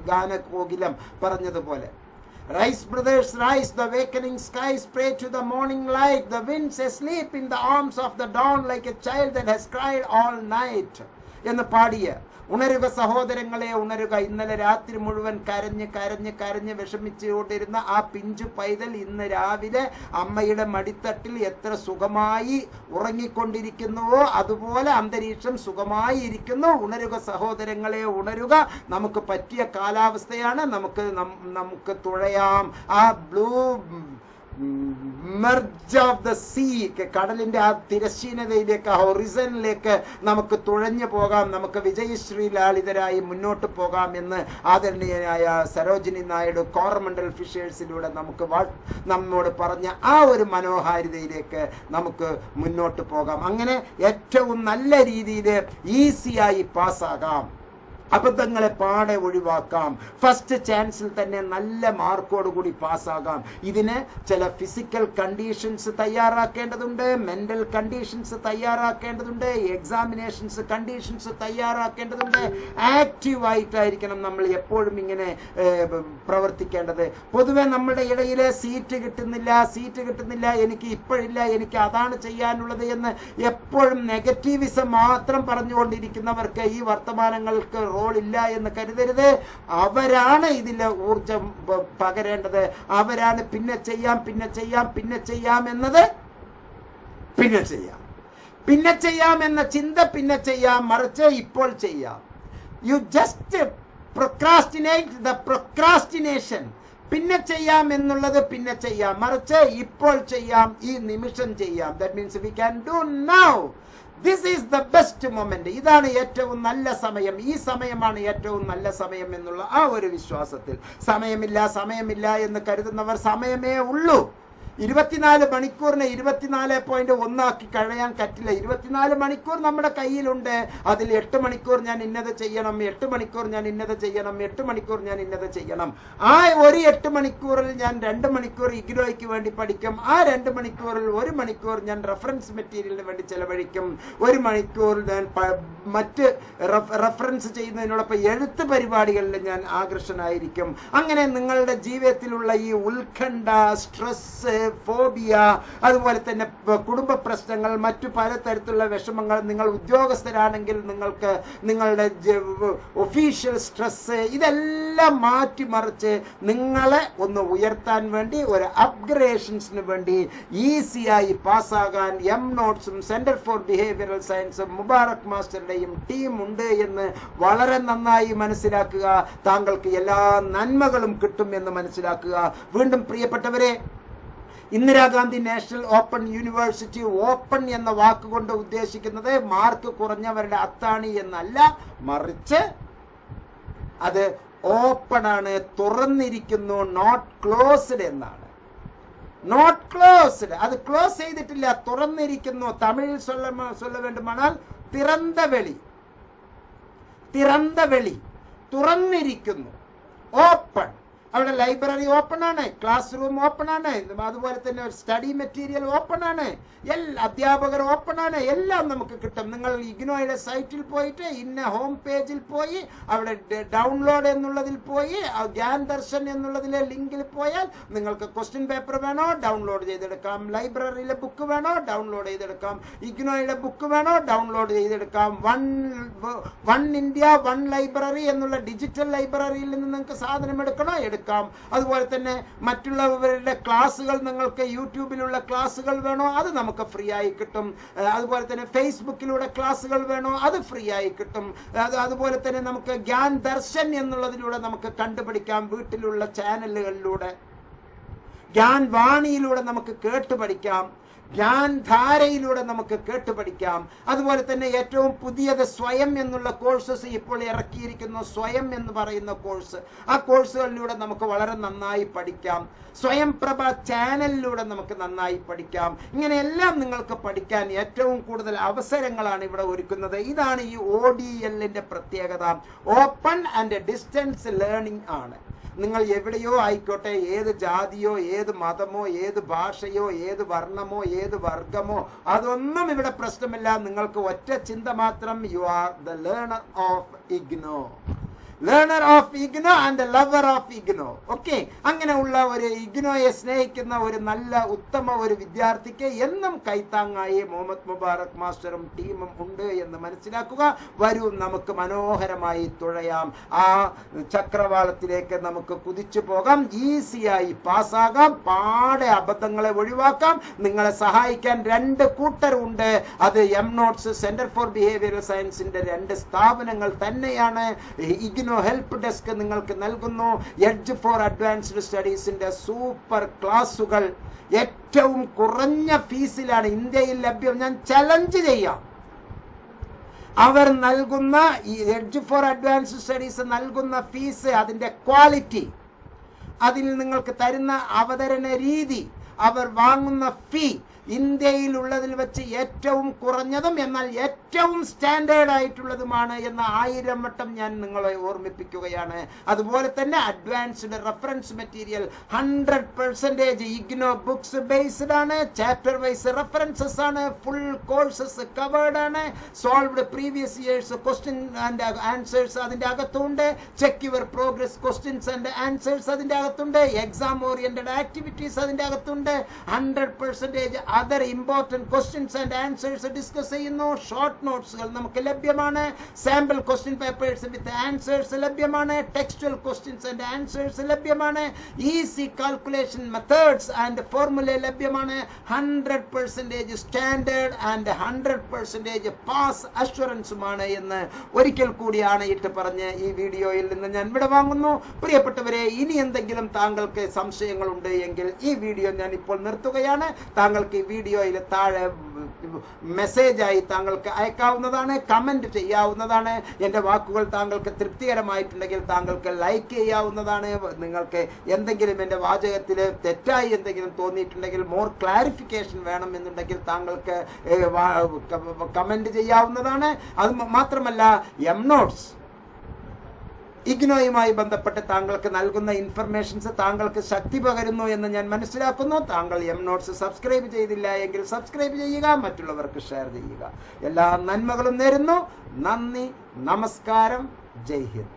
ഗാനകോകിലം പറഞ്ഞതുപോലെ, Rise brothers rise, the awakening skies pray to the morning light, the winds asleep in the arms of the dawn like a child that has cried all night എന്ന് പാടിയ ഉണരുക സഹോദരങ്ങളെ ഉണരുക. ഇന്നലെ രാത്രി മുഴുവൻ കരഞ്ഞ് വിഷമിച്ചുകൊണ്ടിരുന്ന ആ പിഞ്ചു പൈതൽ ഇന്ന് രാവിലെ അമ്മയുടെ മടിത്തട്ടിൽ എത്ര സുഖമായി ഉറങ്ങിക്കൊണ്ടിരിക്കുന്നുവോ അതുപോലെ അന്തരീക്ഷം സുഖമായി ഇരിക്കുന്നു. ഉണരുക സഹോദരങ്ങളെ ഉണരുക. നമുക്ക് പറ്റിയ കാലാവസ്ഥയാണ്. നമുക്ക് തുഴയാം. ആ blue merge of the sea, കടലിന്റെ ആ തിരശ്ചീനതയിലേക്ക്, ഹൊറിസണിലേക്ക് നമുക്ക് തുഴഞ്ഞു പോകാം. നമുക്ക് വിജയശ്രീ ലാളിതരായി മുന്നോട്ട് പോകാം എന്ന് ആദരണീയനായ സരോജിനി നായിഡു കോറമണ്ടൽ ഫിഷേഴ്സിലൂടെ നമ്മോട് പറഞ്ഞ ആ ഒരു മനോഹാരിതയിലേക്ക് നമുക്ക് മുന്നോട്ട് പോകാം. അങ്ങനെ ഏറ്റവും നല്ല രീതിയിൽ ഈസിയായി പാസ്സാകാം. അബദ്ധങ്ങളെ പാടെ ഒഴിവാക്കാം. ഫസ്റ്റ് ചാൻസിൽ തന്നെ നല്ല മാർക്കോടുകൂടി പാസ്സാകാം. ഇതിന് ചില ഫിസിക്കൽ കണ്ടീഷൻസ് തയ്യാറാക്കേണ്ടതുണ്ട്, മെന്റൽ കണ്ടീഷൻസ് തയ്യാറാക്കേണ്ടതുണ്ട്, എക്സാമിനേഷൻസ് കണ്ടീഷൻസ് തയ്യാറാക്കേണ്ടതുണ്ട്. ആക്റ്റീവായിട്ടായിരിക്കണം നമ്മൾ എപ്പോഴും ഇങ്ങനെ പ്രവർത്തിക്കേണ്ടത്. പൊതുവെ നമ്മുടെ ഇടയിൽ സീറ്റ് കിട്ടുന്നില്ല, എനിക്ക് ഇപ്പോഴില്ല, എനിക്ക് അതാണ് ചെയ്യാനുള്ളത് എന്ന് എപ്പോഴും നെഗറ്റീവിസം മാത്രം പറഞ്ഞുകൊണ്ടിരിക്കുന്നവർക്ക് ഈ വർത്തമാനങ്ങൾക്ക് റോളില്ല എന്ന് കരുതരുത്. അവരാണ് ഇതിലെ ഊർജം പകരേണ്ടത്. അവരാണ് പിന്നെ ചെയ്യാം എന്നത് പിന്നെ ചെയ്യാം എന്ന ചിന്ത പിന്നെ ചെയ്യാം, മറിച്ച് ഇപ്പോൾ ചെയ്യാം. You just procrastinate the procrastination. പിന്നെ ചെയ്യാം എന്നുള്ളത് പിന്നെ ചെയ്യാം, മറിച്ച് ഇപ്പോൾ ചെയ്യാം, ഈ നിമിഷം ചെയ്യാം. That means we can do now. This is the best moment. ഇതാണ് ഏറ്റവും നല്ല സമയം. ഈ സമയമാണ് ഏറ്റവും നല്ല സമയം എന്നുള്ള ആ ഒരു വിശ്വാസത്തിൽ സമയമില്ല എന്ന് കരുതുന്നവർ സമയമേ ഉള്ളൂ. 24 മണിക്കൂറിനെ 24.1 ആക്കി കഴിയാൻ പറ്റില്ല. 24 മണിക്കൂർ നമ്മുടെ കയ്യിലുണ്ട്. അതിൽ 8 മണിക്കൂർ ഞാൻ ഇന്നത് ചെയ്യണം, 8 മണിക്കൂർ ഞാൻ ഇന്നത് ചെയ്യണം, 8 മണിക്കൂർ ഞാൻ ഇന്നത് ചെയ്യണം. ആ ഒരു 8 മണിക്കൂറിൽ ഞാൻ 2 മണിക്കൂർ ഇഗ്നോയ്ക്ക് വേണ്ടി പഠിക്കും. ആ 2 മണിക്കൂറിൽ 1 മണിക്കൂർ ഞാൻ റെഫറൻസ് മെറ്റീരിയലിന് വേണ്ടി ചെലവഴിക്കും. 1 മണിക്കൂർ ഞാൻ മറ്റ് റെഫറൻസ് ചെയ്യുന്നതിനോടൊപ്പം എഴുത്ത് പരിപാടികളിൽ ഞാൻ ആകർഷനായിരിക്കും. അങ്ങനെ നിങ്ങളുടെ ജീവിതത്തിലുള്ള ഈ ഉത്കണ്ഠ, സ്ട്രെസ്, ഫോബിയ, അതുപോലെ തന്നെ കുടുംബ പ്രശ്നങ്ങൾ, മറ്റു പലതരത്തിലുള്ള വിഷമങ്ങൾ, നിങ്ങൾ ഉദ്യോഗസ്ഥരാണെങ്കിൽ നിങ്ങൾക്ക് നിങ്ങളുടെ ഒഫീഷ്യൽ സ്ട്രെസ്, ഇതെല്ലാം മാറ്റിമറിച്ച് നിങ്ങളെ ഒന്ന് ഉയർത്താൻ വേണ്ടി, ഒരു അപ്ഗ്രേഷൻസിന് വേണ്ടി ഈസിയായി പാസ്സാകാൻ നോട്ട്സും സെന്റർ ഫോർ ബിഹേവിയറൽ സയൻസും മുബാറക് മാസ്റ്ററുടെയും ടീം ഉണ്ട് എന്ന് വളരെ നന്നായി മനസ്സിലാക്കുക. താങ്കൾക്ക് എല്ലാ നന്മകളും കിട്ടും എന്ന് മനസ്സിലാക്കുക. വീണ്ടും പ്രിയപ്പെട്ടവരെ, Indira Gandhi national open university, open എന്ന വാക്കുകൊണ്ട് ഉദ്ദേശിക്കുന്നത് മാർക്ക് കുറഞ്ഞവരുടെ അത്താണി എന്നല്ല, മറിച്ച് അത് ഓപ്പൺ ആണ്, തുറന്നിരിക്കുന്നു, നോട്ട് ക്ലോസ്ഡ് എന്നാണ്. Not closed. അത് ക്ലോസ് ചെയ്തിട്ടില്ല, തുറന്നിരിക്കുന്നു. തമിഴിൽ சொல்ல വേണ്ടുമാனால் തിറந்த വെളി, തിറந்த വെളി, തുറന്നിരിക്കുന്നു. ഓപ്പൺ. അവിടെ ലൈബ്രറി ഓപ്പൺ ആണ്, ക്ലാസ് റൂം ഓപ്പൺ ആണ്, അതുപോലെ തന്നെ സ്റ്റഡി മെറ്റീരിയൽ ഓപ്പൺ ആണ്, എല്ലാ അധ്യാപകർ ഓപ്പൺ ആണ്, എല്ലാം നമുക്ക് കിട്ടും. നിങ്ങൾ ഇഗ്നോയുടെ സൈറ്റിൽ പോയിട്ട് ഇന്ന ഹോം പേജിൽ പോയി അവിടെ ഡൗൺലോഡ് എന്നുള്ളതിൽ പോയി ഗ്യാൻ ദർശൻ എന്നുള്ളതിലെ ലിങ്കിൽ പോയാൽ നിങ്ങൾക്ക് ക്വസ്റ്റ്യൻ പേപ്പർ വേണോ ഡൗൺലോഡ് ചെയ്തെടുക്കാം, ലൈബ്രറിയിലെ ബുക്ക് വേണോ ഡൗൺലോഡ് ചെയ്തെടുക്കാം, ഇഗ്നോയുടെ ബുക്ക് വേണോ ഡൗൺലോഡ് ചെയ്തെടുക്കാം. വൺ ഇന്ത്യ വൺ ലൈബ്രറി എന്നുള്ള ഡിജിറ്റൽ ലൈബ്രറിയിൽ നിന്ന് നിങ്ങൾക്ക് സാധനം എടുക്കണോ എടുക്കാം. അതുപോലെ തന്നെ മറ്റുള്ളവരുടെ ക്ലാസ്സുകൾ, നിങ്ങൾക്ക് യൂട്യൂബിലുള്ള ക്ലാസ്സുകൾ വേണോ അത് നമുക്ക് ഫ്രീ ആയി കിട്ടും. അതുപോലെ തന്നെ ഫേസ്ബുക്കിലൂടെ ക്ലാസ്സുകൾ വേണോ അത് ഫ്രീ ആയി കിട്ടും. അതുപോലെ തന്നെ നമുക്ക് ഗ്യാൻ ദർശൻ എന്നുള്ളതിലൂടെ നമുക്ക് കണ്ടുപിടിക്കാം. വീട്ടിലുള്ള ചാനലുകളിലൂടെ ഗ്യാൻ വാണിയിലൂടെ നമുക്ക് കേട്ടുപഠിക്കാം, ജ്ഞാൻ ധാരയിലൂടെ നമുക്ക് കേട്ടുപഠിക്കാം. അതുപോലെ തന്നെ ഏറ്റവും പുതിയത് സ്വയം എന്നുള്ള കോഴ്സസ് ഇപ്പോൾ ഇറക്കിയിരിക്കുന്നു. സ്വയം എന്ന് പറയുന്ന കോഴ്സ്, ആ കോഴ്സുകളിലൂടെ നമുക്ക് വളരെ നന്നായി പഠിക്കാം. സ്വയം പ്രഭ ചാനലിലൂടെ നമുക്ക് നന്നായി പഠിക്കാം. ഇങ്ങനെയെല്ലാം നിങ്ങൾക്ക് പഠിക്കാൻ ഏറ്റവും കൂടുതൽ അവസരങ്ങളാണ് ഇവിടെ ഒരുക്കുന്നത്. ഇതാണ് ഈ ODLന്റെ പ്രത്യേകത. ഓപ്പൺ ആൻഡ് ഡിസ്റ്റൻസ് ലേണിംഗ് ആണ്. നിങ്ങൾ എവിടെയോ ആയിക്കോട്ടെ, ഏത് ജാതിയോ ഏത് മതമോ ഏത് ഭാഷയോ ഏത് വർണ്ണമോ ഏത് വർഗമോ അതൊന്നും ഇവിടെ പ്രശ്നമില്ല. നിങ്ങൾക്ക് ഒറ്റ ചിന്ത മാത്രം, you are the learner of IGNOU, learner of IGNOU and lover of IGNOU. Okay, അങ്ങനെയുള്ള ഒരു ഇഗ്നോയെ സ്നേഹിക്കുന്ന ഒരു നല്ല ഉത്തമ ഒരു വിദ്യാർത്ഥിക്ക് എന്നും കൈത്താങ്ങായി മുഹമ്മദ് മുബാറക് മാസ്റ്ററും ടീമും ഉണ്ട് എന്ന് മനസ്സിലാക്കുക. വരൂ, നമുക്ക് മനോഹരമായി തുഴയാം. ആ ചക്രവാളത്തിലേക്ക് നമുക്ക് കുതിച്ചു പോകാം. ഈസിയായി പാസ്സാകാം. പാടെ അബദ്ധങ്ങളെ ഒഴിവാക്കാം. നിങ്ങളെ സഹായിക്കാൻ 2 കൂട്ടരുണ്ട്. അത് എംനോട്ട്സ് സെന്റർ ഫോർ ബിഹേവിയറൽ സയൻസിന്റെ 2 സ്ഥാപനങ്ങൾ തന്നെയാണ്. ഹെൽപ്പ് ഡെസ്ക് നിങ്ങൾക്ക് നൽകുന്നു. എഡ്ജ് ഫോർ അഡ്വാൻസ്ഡ് സ്റ്റഡീസിന്റെ സൂപ്പർ ക്ലാസുകൾ ഏറ്റവും കുറഞ്ഞ ഫീസിലാണ് ഇന്ത്യയിൽ ലഭ്യം. ഞാൻ ചലഞ്ച് ചെയ്യാം, അവർ നൽകുന്ന ഈ എഡ്ജ് ഫോർ അഡ്വാൻസ്ഡ് സ്റ്റഡീസ് നൽകുന്ന ഫീസ്, അതിന്റെ ക്വാളിറ്റി, അതിൽ നിങ്ങൾക്ക് തരുന്ന അവതരണ രീതി, അവർ വാങ്ങുന്ന ഫീ ഇന്ത്യയിലുള്ളതിൽ വെച്ച് ഏറ്റവും കുറഞ്ഞതും എന്നാൽ ഏറ്റവും സ്റ്റാൻഡേർഡ് ആയിട്ടുള്ളതുമാണ് എന്ന് 1000 വട്ടം ഞാൻ നിങ്ങളെ ഓർമ്മിപ്പിക്കുകയാണ്. അതുപോലെ തന്നെ advanced reference material 100% IGNOU books based ആണ്. ചാപ്റ്റർ വൈസ് റെഫറൻസസ് ആണ്. ഫുൾ കോഴ്സസ് കവേർഡ് ആണ്. Solved previous years question and answers അതിന്റെ അകത്തുണ്ട്. Check your progress questions and answers അതിന്റെ അകത്തുണ്ട്. എക്സാം ഓറിയന്റഡ് ആക്ടിവിറ്റീസ് അതിന്റെ അകത്തുണ്ട്. 100% other important questions and answers discuss ചെയ്യുന്നു. ഷോർട്ട് നോട്ട്സുകൾ നമുക്ക് ലഭ്യമാണ്. Sample question papers with answers ലഭ്യമാണ്. ടെക്സ്റ്റുവൽ ക്വസ്റ്റ്യൻസ് ആൻഡ് ആൻസേഴ്സ് ലഭ്യമാണ്. Easy calculation methods and formula ലഭ്യമാണ്. 100% സ്റ്റാൻഡേർഡ് ആൻഡ് 100% പാസ് അഷ്വറൻസുമാണ് എന്ന് ഒരിക്കൽ കൂടി ആണയിട്ട് പറഞ്ഞ് ഈ വീഡിയോയിൽ നിന്ന് ഞാൻ ഇവിടെ വാങ്ങുന്നു. പ്രിയപ്പെട്ടവരെ, ഇനി എന്തെങ്കിലും താങ്കൾക്ക് സംശയങ്ങളുണ്ട് എങ്കിൽ ഈ വീഡിയോ ഞാൻ ഇപ്പോൾ നിർത്തുകയാണ്. താങ്കൾക്ക് വീഡിയോയിൽ താഴെ മെസ്സേജായി താങ്കൾക്ക് അയക്കാവുന്നതാണ്, കമന്റ് ചെയ്യാവുന്നതാണ്. എൻ്റെ വാക്കുകൾ താങ്കൾക്ക് തൃപ്തികരമായിട്ടുണ്ടെങ്കിൽ താങ്കൾക്ക് ലൈക്ക് ചെയ്യാവുന്നതാണ്. നിങ്ങൾക്ക് എന്തെങ്കിലും എൻ്റെ വാചകത്തിൽ തെറ്റായി എന്തെങ്കിലും തോന്നിയിട്ടുണ്ടെങ്കിൽ, മോർ ക്ലാരിഫിക്കേഷൻ വേണം എന്നുണ്ടെങ്കിൽ താങ്കൾക്ക് കമന്റ് ചെയ്യാവുന്നതാണ്. അത് മാത്രമല്ല, എംനോട്ട്സ് ഇഗ്നോയുമായി ബന്ധപ്പെട്ട് താങ്കൾക്ക് നൽകുന്ന ഇൻഫർമേഷൻസ് താങ്കൾക്ക് ശക്തി പകരുന്നു എന്ന് ഞാൻ മനസ്സിലാക്കുന്നു. താങ്കൾ എംനോട്ട്സ് സബ്സ്ക്രൈബ് ചെയ്തില്ല എങ്കിൽ സബ്സ്ക്രൈബ് ചെയ്യുക, മറ്റുള്ളവർക്ക് ഷെയർ ചെയ്യുക. എല്ലാ നന്മകളും നേരുന്നു. നന്ദി, നമസ്കാരം, ജയ് ഹിന്ദ്.